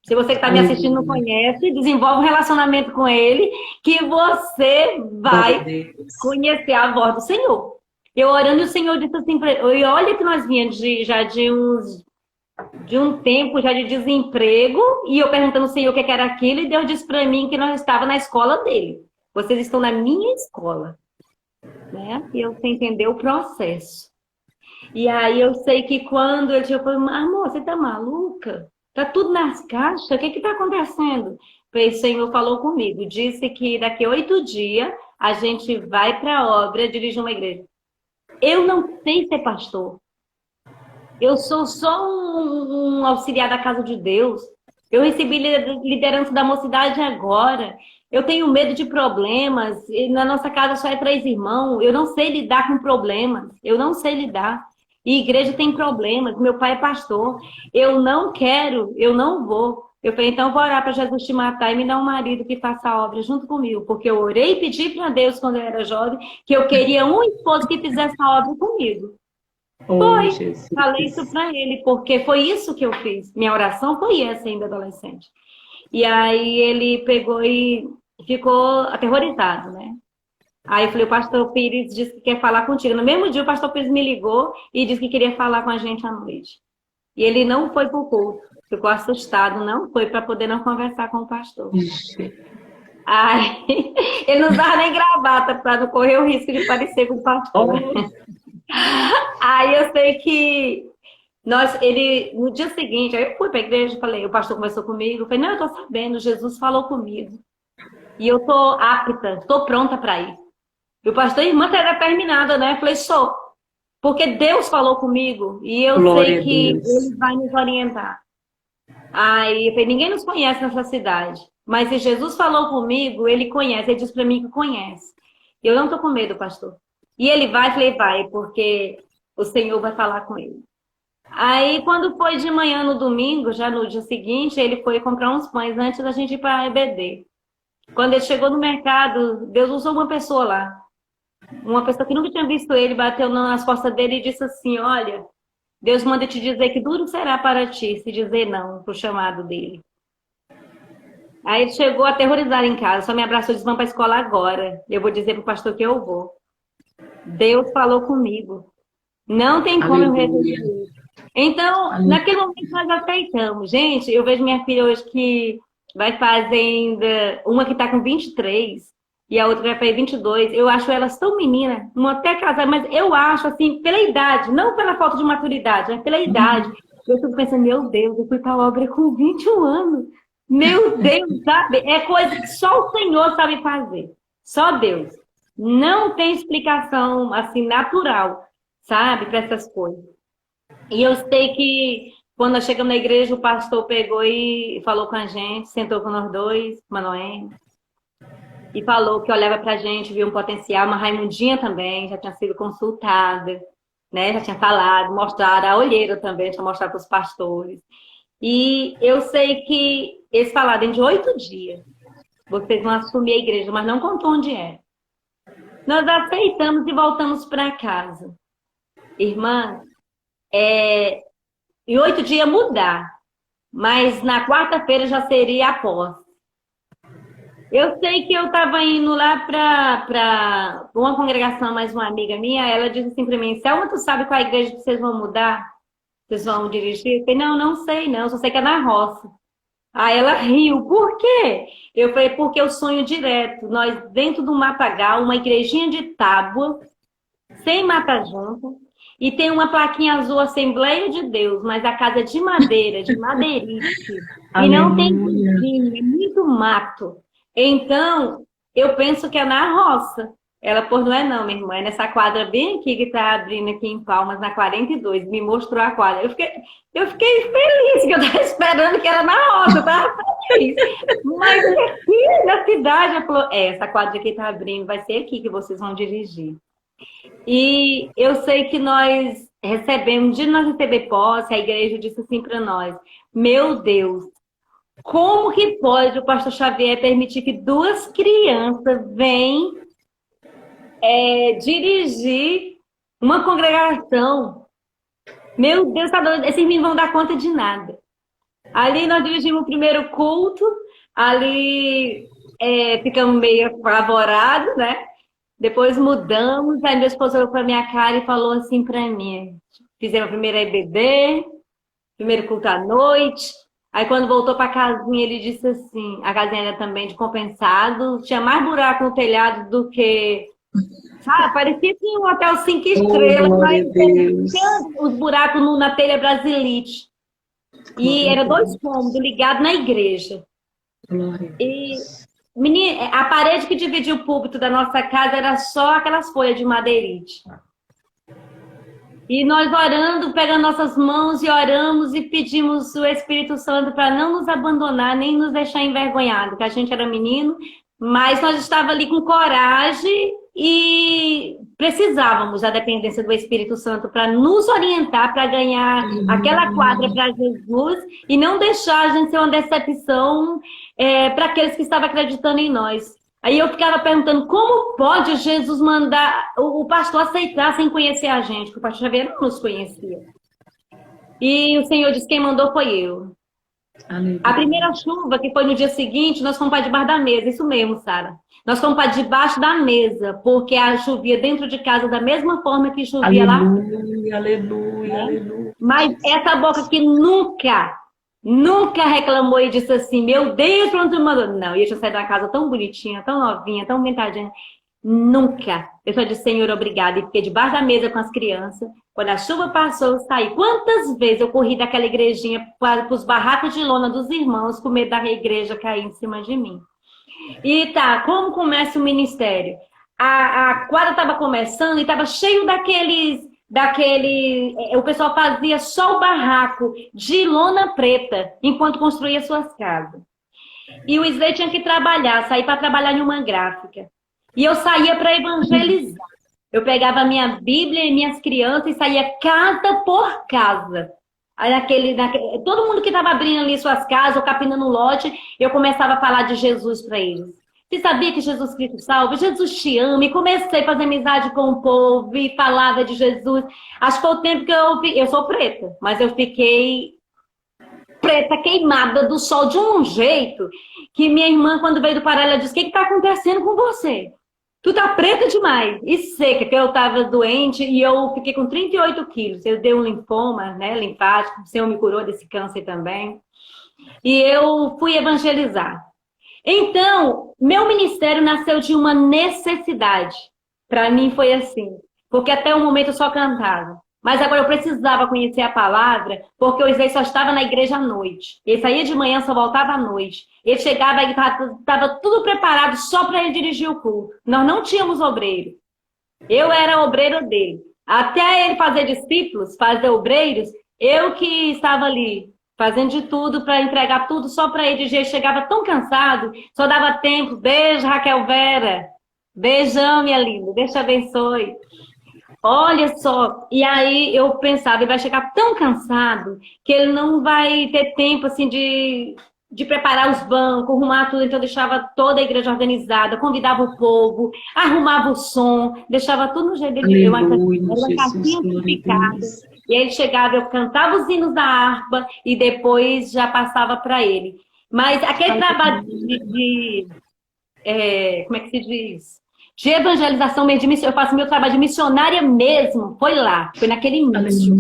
Se você que está me assistindo não conhece, desenvolve um relacionamento com Ele, que você vai conhecer a voz do Senhor. Eu orando, e o Senhor disse assim, e olha que nós vínhamos já de um tempo já de desemprego, e eu perguntando ao Senhor o que era aquilo, e Deus disse para mim que nós estávamos na escola dele. Vocês estão na minha escola. Né? E eu sei entender o processo. E aí eu sei que quando ele chegou, eu falei, amor, você tá maluca? Tá tudo nas caixas? O que que tá acontecendo? O Senhor falou comigo, disse que daqui a 8 dias a gente vai para a obra dirigir uma igreja. Eu não sei ser pastor. Eu sou só um auxiliar da casa de Deus. Eu recebi liderança da mocidade agora. Eu tenho medo de problemas. Na nossa casa só é 3 irmãos. Eu não sei lidar com problemas. Eu não sei lidar. E igreja tem problemas. Meu pai é pastor. Eu não quero, eu não vou. Eu falei, então eu vou orar para Jesus te matar e me dar um marido que faça a obra junto comigo. Porque eu orei e pedi para Deus quando eu era jovem que eu queria um esposo que fizesse a obra comigo. Foi, falei isso para ele, porque foi isso que eu fiz. Minha oração foi essa ainda adolescente. E aí ele pegou e ficou aterrorizado, né? Aí eu falei, o pastor Pires disse que quer falar contigo. No mesmo dia o pastor Pires me ligou e disse que queria falar com a gente à noite. E ele não foi pro culto, ficou assustado, não foi para poder não conversar com o pastor. Aí ele não usava nem gravata para não correr o risco de parecer com o pastor. Aí eu sei que no dia seguinte, aí eu fui para a igreja, falei, o pastor conversou comigo, eu falei, não, eu tô sabendo, Jesus falou comigo. E eu tô apta, tô pronta para ir. E o pastor, irmã, você era terminada, né? Eu falei, sou. Porque Deus falou comigo e eu sei que Ele vai nos orientar. Aí eu falei, ninguém nos conhece nessa cidade. Mas se Jesus falou comigo, ele conhece. Ele disse para mim que conhece. Eu não tô com medo, pastor. E ele vai, eu falei, vai, porque o Senhor vai falar com ele. Aí, quando foi de manhã no domingo, já no dia seguinte, ele foi comprar uns pães antes da gente ir para a EBD. Quando ele chegou no mercado, Deus usou uma pessoa lá. Uma pessoa que nunca tinha visto ele, bateu nas costas dele e disse assim, olha, Deus manda te dizer que duro será para ti se dizer não pro chamado dele. Aí ele chegou aterrorizado em casa, só me abraçou e disse, vamos para a escola agora. Eu vou dizer pro pastor que eu vou. Deus falou comigo. Não tem como eu resistir. Então, naquele momento nós aceitamos. Gente, eu vejo minha filha hoje que vai fazendo, uma que está com 23 e a outra vai fazer 22. Eu acho elas tão meninas, uma até casar, mas eu acho assim, pela idade, não pela falta de maturidade, mas pela idade. Eu fico pensando, meu Deus, eu fui para a obra com 21 anos. Meu Deus, sabe? É coisa que só o Senhor sabe fazer. Só Deus. Não tem explicação assim natural, sabe, para essas coisas. E eu sei que quando nós chegamos na igreja, o pastor pegou e falou com a gente, sentou com nós dois, Manoel, e falou que olhava pra gente, viu um potencial, uma Raimundinha também, já tinha sido consultada, né? Já tinha falado, mostrado, a olheira também, tinha mostrado para os pastores. E eu sei que eles falaram, dentro de 8 dias, vocês vão assumir a igreja, mas não contou onde é. Nós aceitamos e voltamos para casa. Irmã, em 8 dias mudar, mas na quarta-feira já seria a posse. Eu sei que eu estava indo lá para uma congregação, mais uma amiga minha, ela disse assim para mim, Selma, tu sabe qual é a igreja que vocês vão mudar? Vocês vão dirigir? Eu falei, não sei não, só sei que é na roça. Aí ela riu, por quê? Eu falei, porque eu sonho direto, nós dentro do matagal, uma igrejinha de tábua, sem mata junto, e tem uma plaquinha azul, Assembleia de Deus, mas a casa é de madeira, de madeirite. E não tem vizinho, é muito mato. Então, eu penso que é na roça. Ela, pô, não é não, minha irmã, é nessa quadra bem aqui que tá abrindo aqui em Palmas, na 42, me mostrou a quadra. Eu fiquei feliz, que eu tava esperando que era na roça, eu tava feliz. Mas aqui na cidade, ela falou, essa quadra aqui tá abrindo, vai ser aqui que vocês vão dirigir. E eu sei que nós recebemos, de nós receber posse, a igreja disse assim para nós, meu Deus, como que pode o pastor Xavier permitir que 2 crianças venham dirigir uma congregação? Meu Deus, tá doido, esses meninos vão dar conta de nada. Ali nós dirigimos o primeiro culto, ali ficamos meio apavorados, né? Depois mudamos, aí meu esposo olhou pra minha cara e falou assim pra mim, fizemos a primeira EBD, primeiro culto à noite, aí quando voltou pra casinha ele disse assim, a casinha era também de compensado, tinha mais buraco no telhado do que, sabe, parecia assim, um hotel 5 estrelas, mas tinha os buracos na telha brasilite. E era 2 cômodos ligados na igreja. E menina, a parede que dividia o púlpito da nossa casa era só aquelas folhas de madeirite. E nós orando, pegando nossas mãos e oramos e pedimos o Espírito Santo para não nos abandonar, nem nos deixar envergonhados, que a gente era menino, mas nós estávamos ali com coragem e precisávamos da dependência do Espírito Santo para nos orientar, para ganhar aquela quadra para Jesus e não deixar a gente ser uma decepção para aqueles que estavam acreditando em nós. Aí eu ficava perguntando, como pode Jesus mandar o pastor aceitar sem conhecer a gente? Porque o pastor Xavier não nos conhecia. E o Senhor disse, quem mandou foi eu. Amém. A primeira chuva, que foi no dia seguinte, nós fomos para debaixo da mesa. Isso mesmo, Sara. Nós fomos para debaixo da mesa, porque a chovia dentro de casa da mesma forma que chovia lá. Aleluia. Mas essa boca que nunca reclamou e disse assim, meu Deus, pronto, mandou. Não, e eu tinha saído da casa tão bonitinha, tão novinha, tão pintadinha. Nunca. Eu só disse, Senhor, obrigada. E fiquei debaixo da mesa com as crianças. Quando a chuva passou, eu saí. Quantas vezes eu corri daquela igrejinha para os barracos de lona dos irmãos, com medo da igreja cair em cima de mim. E tá, como começa o ministério? A quadra estava começando e estava cheio o pessoal fazia só o barraco de lona preta enquanto construía suas casas. E o Isley tinha que trabalhar, sair para trabalhar em uma gráfica. E eu saía para evangelizar. Eu pegava minha Bíblia e minhas crianças e saía casa por casa. Aí todo mundo que estava abrindo ali suas casas ou capinando um lote, eu começava a falar de Jesus para eles. Você sabia que Jesus Cristo salva? Jesus te ama. E comecei a fazer amizade com o povo e falava de Jesus. Acho que foi o tempo que eu sou preta, mas eu fiquei preta, queimada do sol de um jeito que minha irmã, quando veio do Pará, ela disse: o que está acontecendo com você? Tu tá preta demais e seca, que eu tava doente e eu fiquei com 38 quilos. Eu dei um linfoma, né, linfático, o Senhor me curou desse câncer também. E eu fui evangelizar. Então, meu ministério nasceu de uma necessidade. Para mim foi assim, porque até o momento eu só cantava. Mas agora eu precisava conhecer a palavra, porque o Isley só estava na igreja à noite. Ele saía de manhã, só voltava à noite. Ele chegava e estava tudo preparado só para ele dirigir o culto. Nós não tínhamos obreiro. Eu era obreiro dele. Até ele fazer discípulos, fazer obreiros, eu que estava ali, fazendo de tudo para entregar tudo só para ele dirigir. Ele chegava tão cansado, só dava tempo. Beijo, Raquel Vera. Beijão, minha linda. Deus te abençoe. Olha só, e aí eu pensava, ele vai chegar tão cansado que ele não vai ter tempo assim de preparar os bancos, arrumar tudo. Então eu deixava toda a igreja organizada, convidava o povo, arrumava o som, deixava tudo no jeito dele. Era uma casinha amplificada. E aí ele chegava, eu cantava os hinos da harpa e depois já passava para ele. Mas aquele trabalho como é que se diz? De evangelização mesmo, de missão, eu faço meu trabalho de missionária mesmo, foi lá, foi naquele início,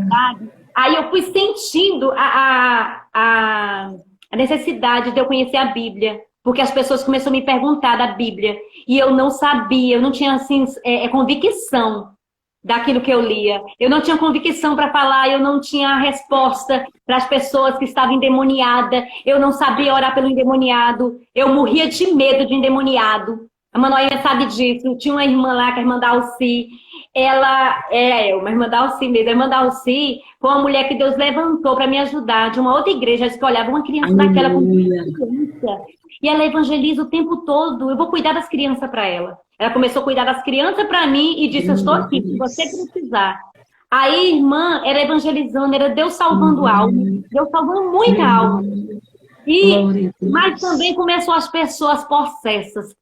sabe? Aí eu fui sentindo a necessidade de eu conhecer a Bíblia, porque as pessoas começaram a me perguntar da Bíblia, e eu não sabia, eu não tinha assim, convicção daquilo que eu lia, eu não tinha convicção para falar, eu não tinha resposta para as pessoas que estavam endemoniadas, eu não sabia orar pelo endemoniado, eu morria de medo de endemoniado. A Manoela sabe disso. Tinha uma irmã lá, que é a irmã da Alci. Ela uma irmã da Alci mesmo. A irmã da Alci foi uma mulher que Deus levantou para me ajudar, de uma outra igreja. Ela disse que olhava uma criança daquela com criança. E ela evangeliza o tempo todo. Eu vou cuidar das crianças para ela. Ela começou a cuidar das crianças para mim e disse: eu estou aqui, se você precisar. Aí a irmã era evangelizando, era Deus salvando alma. Deus salvando muita alma. Mas também começou as pessoas possessas.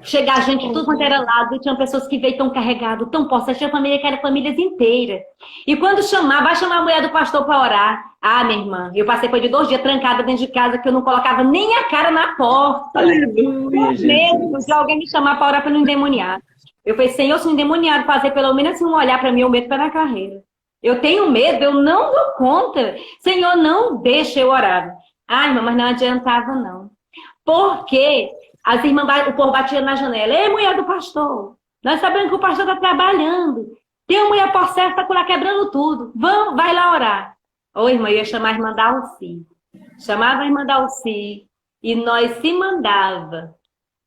Chegar gente de tudo quanto era lado, e tinha pessoas que veio tão carregado, tão possessas, tinha família que era famílias inteiras. E quando vai chamar a mulher do pastor para orar. Ah, minha irmã, eu passei por 2 dias trancada dentro de casa, que eu não colocava nem a cara na porta. Aleluia, medo de alguém me chamar para orar para não endemoniar. Eu falei: Senhor, se um endemoniado fazer pelo menos assim um olhar para mim, eu meto para na carreira. Eu tenho medo, eu não dou conta. Senhor, não deixa eu orar. Ah, irmã, mas não adiantava não. Porque as irmãs, o povo batia na janela: ei, mulher do pastor, nós sabemos que o pastor está trabalhando. Tem uma mulher possessa que está lá quebrando tudo. Vai lá orar. Ô, irmã, eu ia chamar a irmã da Alci. Chamava a irmã da Alci e nós se mandava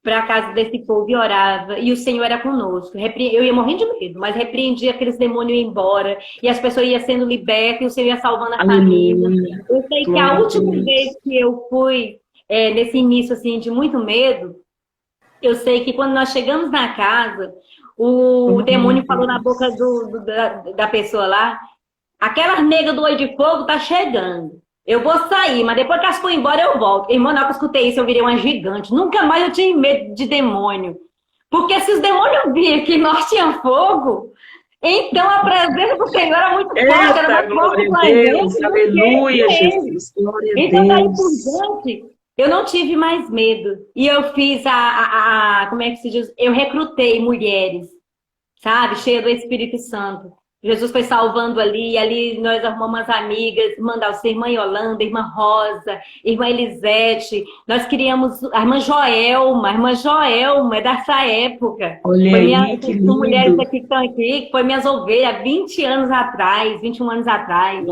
para a casa desse povo e orava. E o Senhor era conosco. Eu ia morrendo de medo, mas repreendia aqueles demônios ir embora. E as pessoas iam sendo libertas e o Senhor ia salvando a família. Eu sei que a última vez que eu fui nesse início assim, de muito medo, eu sei que quando nós chegamos na casa, o demônio falou na boca da pessoa lá: aquela nega do olho de fogo tá chegando. Eu vou sair, mas depois que elas forem embora eu volto. Irmão, na hora que eu escutei isso, eu virei uma gigante. Nunca mais eu tinha medo de demônio. Porque se os demônios viam que nós tínhamos fogo, então a presença do Senhor era muito forte. Era muito forte pra gente. Aleluia, Jesus. Glória a Deus. Então daí por diante, eu não tive mais medo. E eu fiz como é que se diz? Eu recrutei mulheres, sabe? Cheias do Espírito Santo. Jesus foi salvando ali, e ali nós arrumamos as amigas, irmã Dalci, irmã Yolanda, irmã Rosa, irmã Elisete. Nós criamos a irmã Joelma, é dessa época. Olha foi aí, que lindo. Mulheres aqui que estão aqui, que foi minhas ovelhas, 20 anos atrás, 21 anos atrás.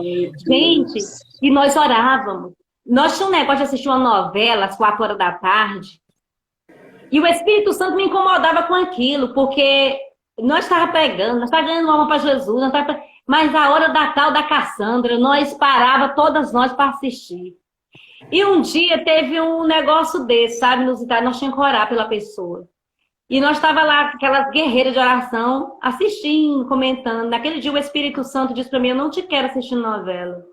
Gente, e nós orávamos. Nós tínhamos um negócio de assistir uma novela às 4 horas da tarde, e o Espírito Santo me incomodava com aquilo, porque nós estávamos pregando, nós estávamos ganhando alma para Jesus, mas a hora da tal da Cassandra, nós parava todas nós para assistir. E um dia teve um negócio desse, sabe, inusitado, nós tínhamos que orar pela pessoa. E nós estávamos lá, aquelas guerreiras de oração, assistindo, comentando. Naquele dia o Espírito Santo disse para mim, eu não te quero assistindo novela.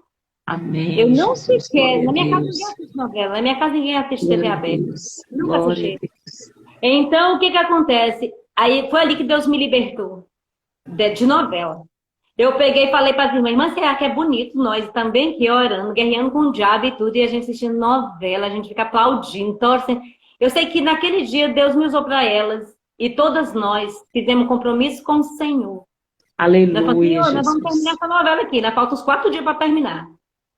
Amém. Eu não te Jesus, quero. Na minha casa Deus. ninguém assiste novela, na minha casa ninguém assiste TV Glória a aberta. Deus. Nunca Glória assisti. a Deus. Então, o que que acontece? Aí foi ali que Deus me libertou de novela. Eu peguei e falei para as irmãs, será que é bonito nós também aqui orando, guerreando com o diabo e tudo, e a gente assistindo novela, a gente fica aplaudindo, torcendo. Eu sei que naquele dia Deus me usou para elas, e todas nós fizemos um compromisso com o Senhor. Aleluia, Nós falamos, Senhor, Jesus. nós vamos terminar essa novela aqui, ainda falta uns 4 dias para terminar.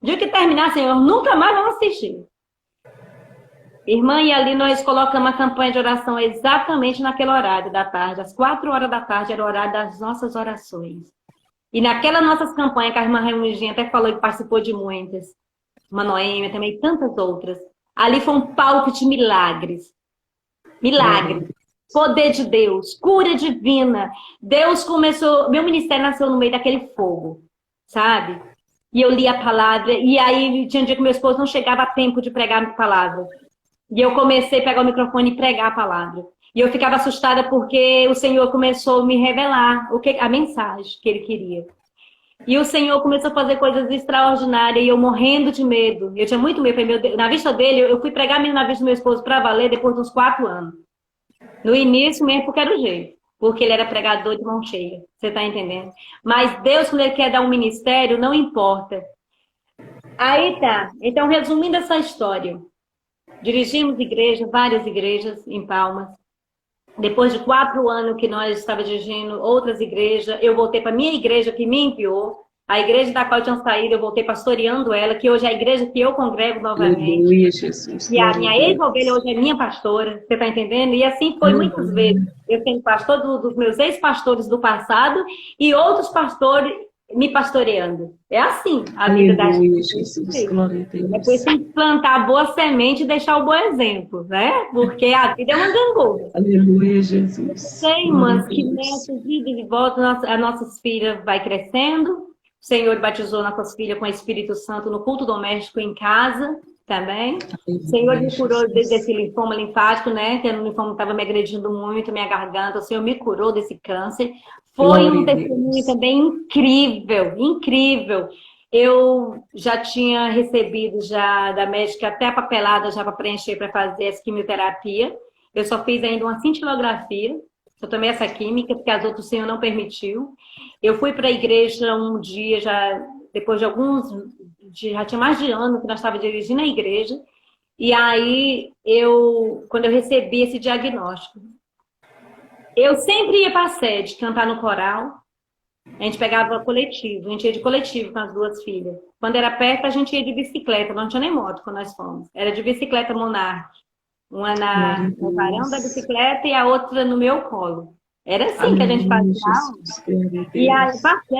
O dia que terminar, Senhor, nunca mais vamos assistir. Irmã, e ali nós colocamos uma campanha de oração exatamente naquele horário da tarde. Às 4 horas da tarde era o horário das nossas orações. E naquelas nossas campanhas, que a irmã Raimundinha até falou que participou de muitas, uma Noêmia também, e tantas outras. Ali foi um palco de milagres. Milagres. Poder de Deus, cura divina. Deus começou... Meu ministério nasceu no meio daquele fogo, sabe? E eu li a palavra, e aí tinha um dia que meu esposo não chegava a tempo de pregar a palavra. E eu comecei a pegar o microfone e pregar a palavra. E eu ficava assustada porque o Senhor começou a me revelar a mensagem que Ele queria. E o Senhor começou a fazer coisas extraordinárias e eu morrendo de medo. Eu tinha muito medo. Falei, meu Deus, na vista dele, eu fui pregar mesmo na vista do meu esposo para valer depois de uns 4 anos. No início mesmo, porque era o jeito. Porque ele era pregador de mão cheia. Você está entendendo? Mas Deus, quando Ele quer dar um ministério, não importa. Aí tá. Então, resumindo essa história. Dirigimos igreja, várias igrejas em Palmas. Depois de 4 anos que nós estávamos dirigindo outras igrejas, eu voltei para a minha igreja que me enviou. A igreja da qual eu tinha saído, eu voltei pastoreando ela, que hoje é a igreja que eu congrego novamente. Aleluia, Jesus. E a minha ex-ovelha hoje é minha pastora, você está entendendo? E assim foi muitas vezes. Eu tenho pastor dos meus ex-pastores do passado e outros pastores me pastoreando. É assim a vida da gente. Jesus, glória a Deus. Depois tem que plantar a boa semente e deixar o bom exemplo, né? Porque a vida é uma gangorra. Aleluia, Jesus. Sei, irmãs, que nessa vida de volta, as nossas filhas vai crescendo. O Senhor batizou nossas filhas com o Espírito Santo no culto doméstico em casa também. O Senhor me curou desse linfoma linfático, né? Que o linfoma estava me agredindo muito, minha garganta. O Senhor me curou desse câncer. Foi um testemunho também incrível, incrível. Eu já tinha recebido já da médica até a papelada já para preencher para fazer essa quimioterapia. Eu só fiz ainda uma cintilografia. Eu tomei essa química, porque as outras o Senhor não permitiu. Eu fui para a igreja um dia, já depois de já tinha mais de ano que nós estávamos dirigindo a igreja. E aí, quando eu recebi esse diagnóstico, eu sempre ia para a sede cantar no coral. A gente pegava coletivo, a gente ia de coletivo com as 2 filhas. Quando era perto, a gente ia de bicicleta, não tinha nem moto quando nós fomos. Era de bicicleta Monarch. Uma no varão da bicicleta e a outra no meu colo. Era assim que a gente fazia. E aí,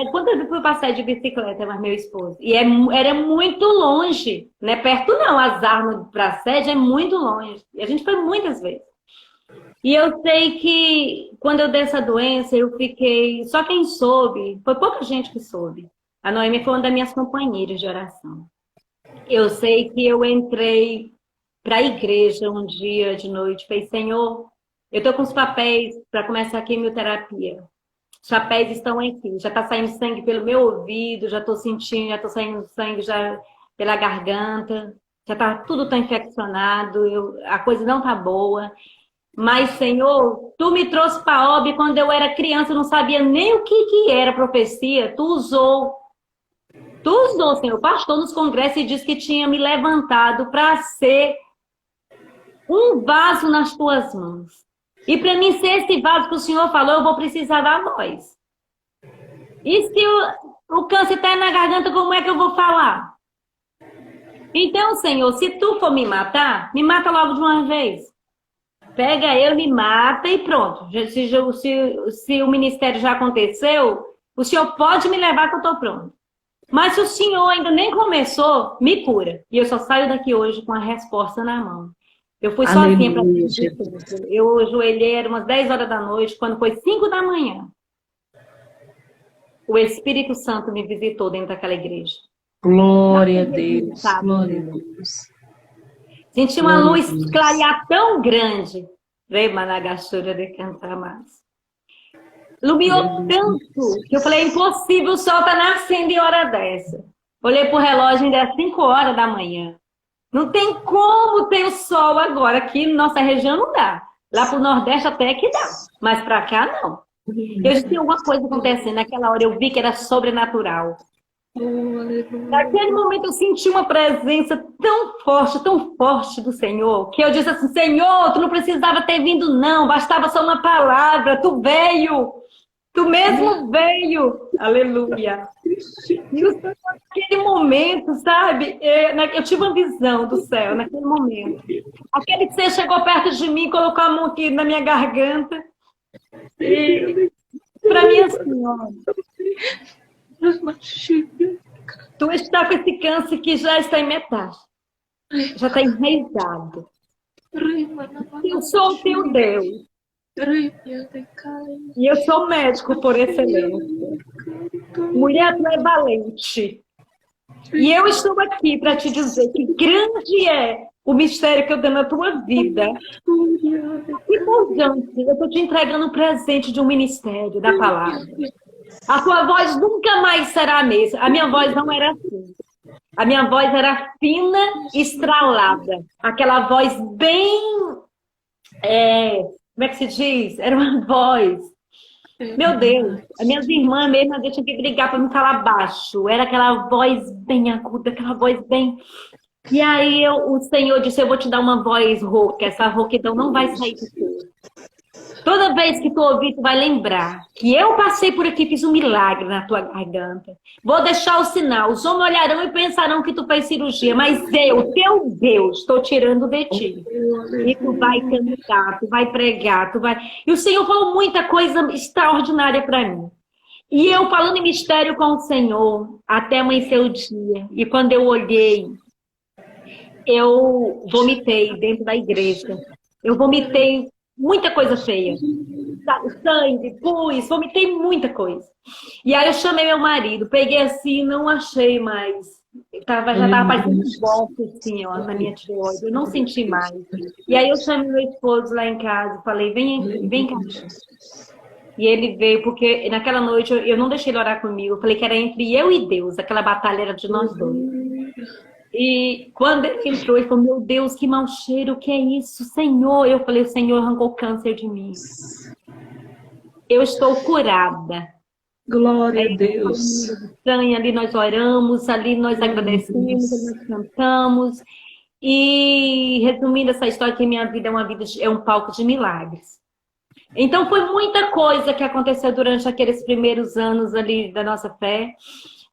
quando eu fui passear de bicicleta, mas meu esposo. E era muito longe, não é perto não. As armas para a sede é muito longe. E a gente foi muitas vezes. E eu sei que quando eu dei essa doença, eu fiquei... Só quem soube, foi pouca gente que soube. A Noemi foi uma das minhas companheiras de oração. Eu sei que eu entrei para a igreja um dia de noite, falei, Senhor, eu estou com os papéis para começar a quimioterapia. Os papéis estão aqui, já está saindo sangue pelo meu ouvido, já estou sentindo, já estou saindo sangue já pela garganta, já está tudo tão infeccionado, a coisa não está boa. Mas, Senhor, Tu me trouxe para a obra quando eu era criança, eu não sabia nem o que era profecia, Tu usou, Senhor. O pastor nos congressos e disse que tinha me levantado para ser um vaso nas Tuas mãos. E para mim ser esse vaso que o Senhor falou, eu vou precisar da voz. E se o câncer está na garganta, como é que eu vou falar? Então, Senhor, se Tu for me mata logo de uma vez. Pega eu, me mata e pronto. Se o ministério já aconteceu, o Senhor pode me levar que eu estou pronto. Mas se o Senhor ainda nem começou, me cura. E eu só saio daqui hoje com a resposta na mão. Eu fui sozinha para eu ajoelhei, era umas 10 horas da noite, quando foi 5 da manhã. o Espírito Santo me visitou dentro daquela igreja. Glória a Deus. Glória a Deus. Senti uma luz clarear tão grande. De cantar mais. Iluminou tanto que eu falei, é impossível, o sol tá nascendo em hora dessa. Olhei pro relógio, ainda é 5 horas da manhã. Não tem como ter o sol agora. Aqui na nossa região não dá. Lá pro Nordeste até que dá. Mas pra cá não. Eu disse, tem alguma coisa acontecendo. Naquela hora eu vi que era sobrenatural. Naquele momento eu senti uma presença tão forte do Senhor, que eu disse assim, Senhor, tu não precisava ter vindo não, bastava só uma palavra, tu veio, tu mesmo veio, aleluia. E naquele momento, sabe, eu tive uma visão do céu, naquele momento. Aquele ser chegou perto de mim, colocou a mão aqui na minha garganta, e para mim assim, ó, tu está com esse câncer que já está em metade. Já está enraizado. Eu sou o teu Deus. E eu sou médico por excelência. Mulher, tu é valente. E eu estou aqui para te dizer que grande é o mistério que eu dei na tua vida. Importante, eu estou te entregando um presente de um ministério da palavra. A tua voz nunca mais será a mesma. A minha voz não era assim. A minha voz era fina, estralada. Aquela voz bem... como é que se diz? Era uma voz... Meu Deus, as minhas irmãs mesmo deixam que brigar para me falar baixo. Era aquela voz bem aguda, aquela voz bem... E aí o Senhor disse, eu vou te dar uma voz rouca. Essa rouquidão não vai sair do teu. Toda vez que tu ouvir, tu vai lembrar que eu passei por aqui e fiz um milagre na tua garganta. Vou deixar o sinal. Os homens olharão e pensarão que tu fez cirurgia, mas eu, teu Deus, estou tirando de ti. E tu vai cantar, tu vai pregar, tu vai... E o Senhor falou muita coisa extraordinária para mim. E eu falando em mistério com o Senhor, até amanhecer o dia. E quando eu olhei, eu vomitei dentro da igreja. Eu vomitei muita coisa feia. Sangue, pus, vomitei muita coisa. E aí eu chamei meu marido, peguei assim, não achei mais. Já estava parecendo um golpe assim, ó, na minha tireoide. Eu não senti mais. E aí eu chamei meu esposo lá em casa, falei, vem cá. E ele veio, porque naquela noite eu não deixei ele orar comigo. Eu falei que era entre eu e Deus, aquela batalha era de nós dois. E quando ele entrou, ele falou, meu Deus, que mau cheiro, o que é isso, Senhor? Eu falei, o Senhor arrancou câncer de mim. Eu estou curada. Glória a Deus. Ali nós oramos, ali nós agradecemos, nós cantamos. E resumindo essa história, que minha vida é um palco de milagres. Então foi muita coisa que aconteceu durante aqueles primeiros anos ali da nossa fé.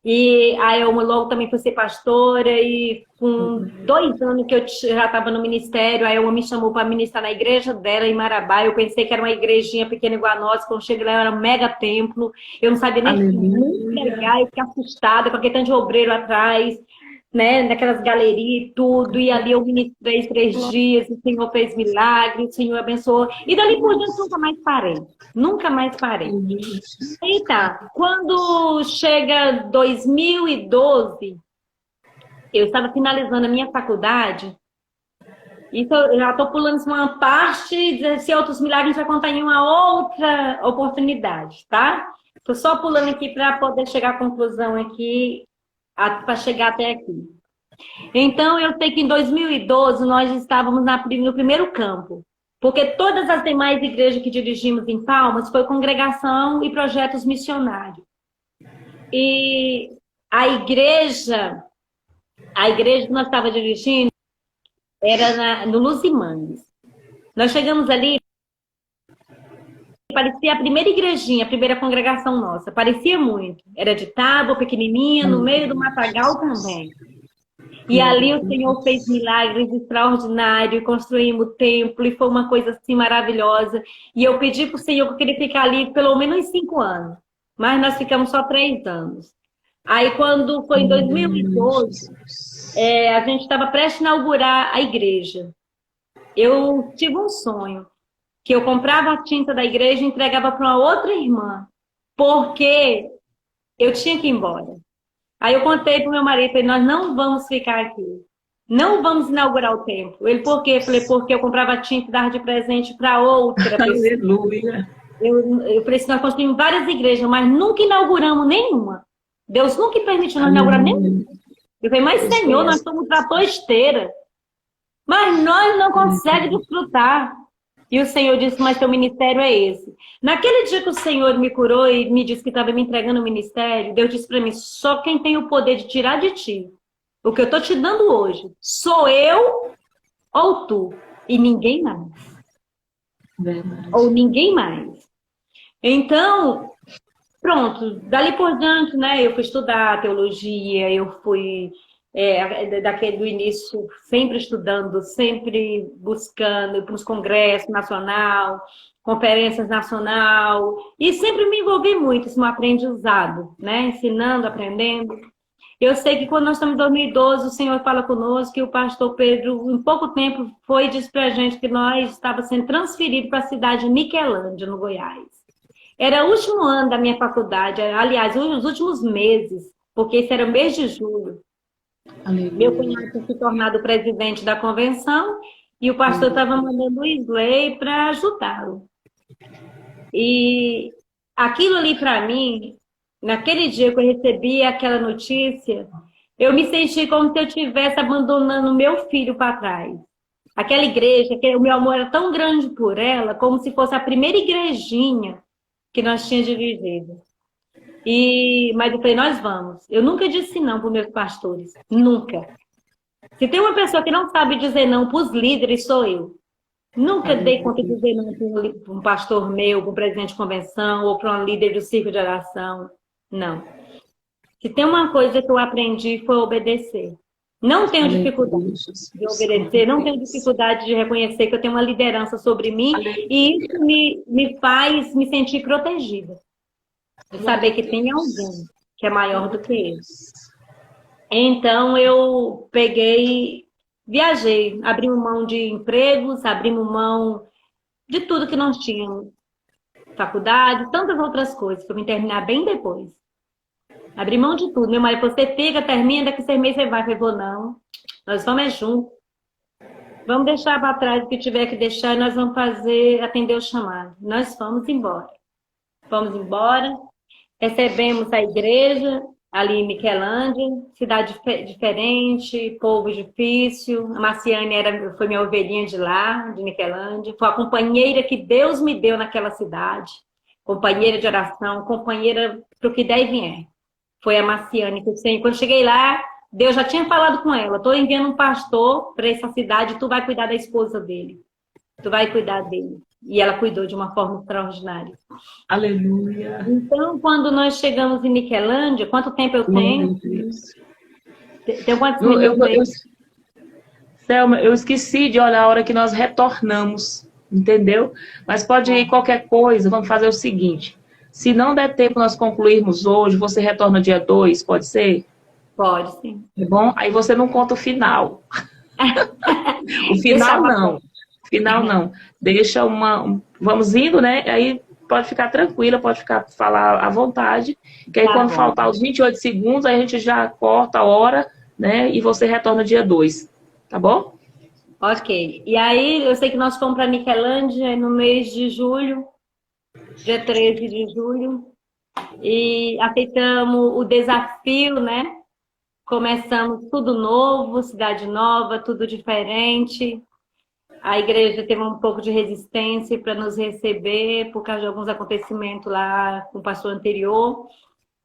E aí eu logo também fui ser pastora e com 2 anos que eu já estava no ministério, aí ela me chamou para ministrar na igreja dela em Marabá. Eu pensei que era uma igrejinha pequena igual a nossa, quando cheguei lá era um mega templo. Eu não sabia nem pregar, eu fiquei assustada com aquele tanto de obreiro atrás, né, naquelas galerias e tudo. E ali eu ministrei 3 dias, o Senhor fez milagre, o Senhor abençoou. E dali por diante nunca mais parei. Nunca mais parei. E tá, quando chega 2012, eu estava finalizando a minha faculdade, então eu já estou pulando uma parte, se outros milagres vai contar em uma outra oportunidade, tá? Estou só pulando aqui para poder chegar à conclusão aqui, para chegar até aqui. Então, eu sei que em 2012 nós estávamos no primeiro campo. Porque todas as demais igrejas que dirigimos em Palmas foi congregação e projetos missionários. E a igreja que nós estávamos dirigindo era no Luzimanes. Nós chegamos ali, parecia a primeira igrejinha, a primeira congregação nossa. Parecia muito. Era de tábua, pequenininha, no meio do matagal também. E ali o Senhor fez milagres extraordinários, construímos o templo e foi uma coisa assim maravilhosa. E eu pedi para o Senhor que eu queria ficar ali pelo menos 5 anos, mas nós ficamos só 3 anos. Aí quando foi em 2012, a gente estava prestes a inaugurar a igreja. Eu tive um sonho, que eu comprava a tinta da igreja e entregava para uma outra irmã, porque eu tinha que ir embora. Aí eu contei pro meu marido, falei, nós não vamos ficar aqui. Não vamos inaugurar o templo. Ele, por quê? Eu falei, porque eu comprava tinta e dava de presente para outra pessoa. Aleluia. Eu falei assim, nós construímos várias igrejas, mas nunca inauguramos nenhuma. Deus nunca permitiu nós inaugurar nenhuma. Eu falei, mas Senhor, nós somos trator esteira. Mas nós não conseguimos desfrutar. E o Senhor disse, mas teu ministério é esse. Naquele dia que o Senhor me curou e me disse que estava me entregando o ministério, Deus disse para mim, só quem tem o poder de tirar de ti o que eu estou te dando hoje, sou eu ou tu, e ninguém mais. Verdade. Ou ninguém mais. Então, pronto, dali por diante, né, eu fui estudar teologia, eu fui... do início, sempre estudando, sempre buscando para os congressos nacional, conferências nacional, e sempre me envolvi muito no aprendizado, né? Ensinando, aprendendo. Eu sei que quando nós estamos em 2012, o Senhor fala conosco que o pastor Pedro, em pouco tempo, foi e disse para a gente que nós estávamos sendo transferidos para a cidade de Niquelândia, no Goiás. Era o último ano da minha faculdade, aliás, os últimos meses, porque esse era o mês de julho. Aleluia. Meu cunhado tinha se tornado presidente da convenção e o pastor estava mandando o Isley para ajudá-lo. E aquilo ali para mim, naquele dia que eu recebi aquela notícia, eu me senti como se eu estivesse abandonando meu filho para trás. Aquela igreja, o meu amor era tão grande por ela, como se fosse a primeira igrejinha que nós tínhamos dirigido. Mas eu falei, nós vamos. Eu nunca disse não para os meus pastores. Nunca. Se tem uma pessoa que não sabe dizer não para os líderes, sou eu. Nunca dei conta de dizer não para um pastor meu, para um presidente de convenção, ou para um líder do círculo de oração. Não. Se tem uma coisa que eu aprendi, foi obedecer. Não tenho dificuldade de obedecer, não tenho dificuldade de reconhecer que eu tenho uma liderança sobre mim, e isso me faz me sentir protegida. Saber que tem alguém que é maior do que eu. Então, eu peguei, viajei, abrimos mão de empregos, abrimos mão de tudo que nós tínhamos. Faculdade, tantas outras coisas, para me terminar bem depois. Abri mão de tudo. Meu marido falou, você pega, termina, daqui a 6 meses você vai. Eu falei, não, nós vamos juntos. Vamos deixar para trás o que tiver que deixar e nós vamos atender o chamado. Nós vamos embora. Fomos embora. Recebemos a igreja ali em Niquelândia, cidade diferente, povo difícil. A Marciane foi minha ovelhinha de lá, de Niquelândia. Foi a companheira que Deus me deu naquela cidade. Companheira de oração, companheira para o que der e vier. Foi a Marciane que quando cheguei lá, Deus já tinha falado com ela. Estou enviando um pastor para essa cidade, tu vai cuidar da esposa dele. Tu vai cuidar dele. E ela cuidou de uma forma extraordinária. Aleluia. Então, quando nós chegamos em Niquelândia, quanto tempo eu tenho? Tem quantos minutos? Selma, eu esqueci de olhar a hora que nós retornamos, entendeu? Mas pode ir qualquer coisa, vamos fazer o seguinte. Se não der tempo nós concluirmos hoje, você retorna dia 2, pode ser? Pode, sim. Tá bom? Aí você não conta o final. O final não. Final não. Deixa vamos indo, né? Aí pode ficar tranquila, pode falar à vontade. Que aí quando faltar os 28 segundos, aí a gente já corta a hora, né? E você retorna dia 2. Tá bom? Ok. E aí, eu sei que nós fomos para Niquelândia no mês de julho, dia 13 de julho. E aceitamos o desafio, né? Começamos tudo novo, cidade nova, tudo diferente. A igreja teve um pouco de resistência para nos receber por causa de alguns acontecimentos lá com o pastor anterior.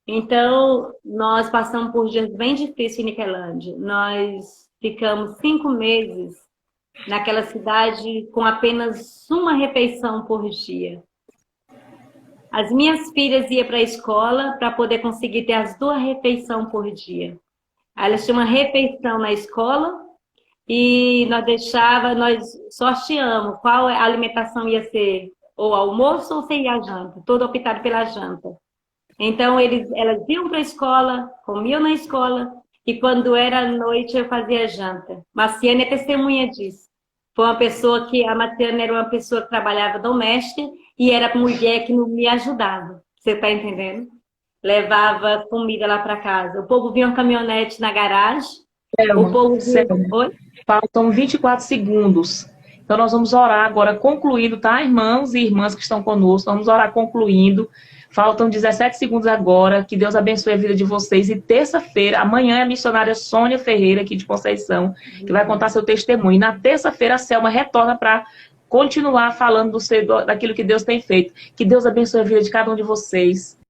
Então, nós passamos por dias bem difíceis em Niquelândia. Nós ficamos 5 meses naquela cidade com apenas uma refeição por dia. As minhas filhas iam para a escola para poder conseguir ter as 2 refeições por dia. Elas tinham uma refeição na escola e nós sorteamos qual a alimentação ia ser, ou almoço ou seria a janta, todo optado pela janta. Então, elas iam para a escola, comiam na escola, e quando era noite eu fazia janta. Marciane é testemunha disso. Foi uma pessoa a Marciane era uma pessoa que trabalhava doméstica e era mulher que não me ajudava. Você está entendendo? levava comida lá para casa. O povo vinha uma caminhonete na garagem. Selma, O povo vinha... Selma, Oi? faltam 24 segundos. Então, nós vamos orar agora, concluindo, tá, irmãos e irmãs que estão conosco? Vamos orar concluindo. Faltam 17 segundos agora. Que Deus abençoe a vida de vocês. E terça-feira, amanhã é a missionária Sônia Ferreira, aqui de Conceição, que vai contar seu testemunho. E na terça-feira, a Selma retorna para continuar falando daquilo que Deus tem feito. Que Deus abençoe a vida de cada um de vocês.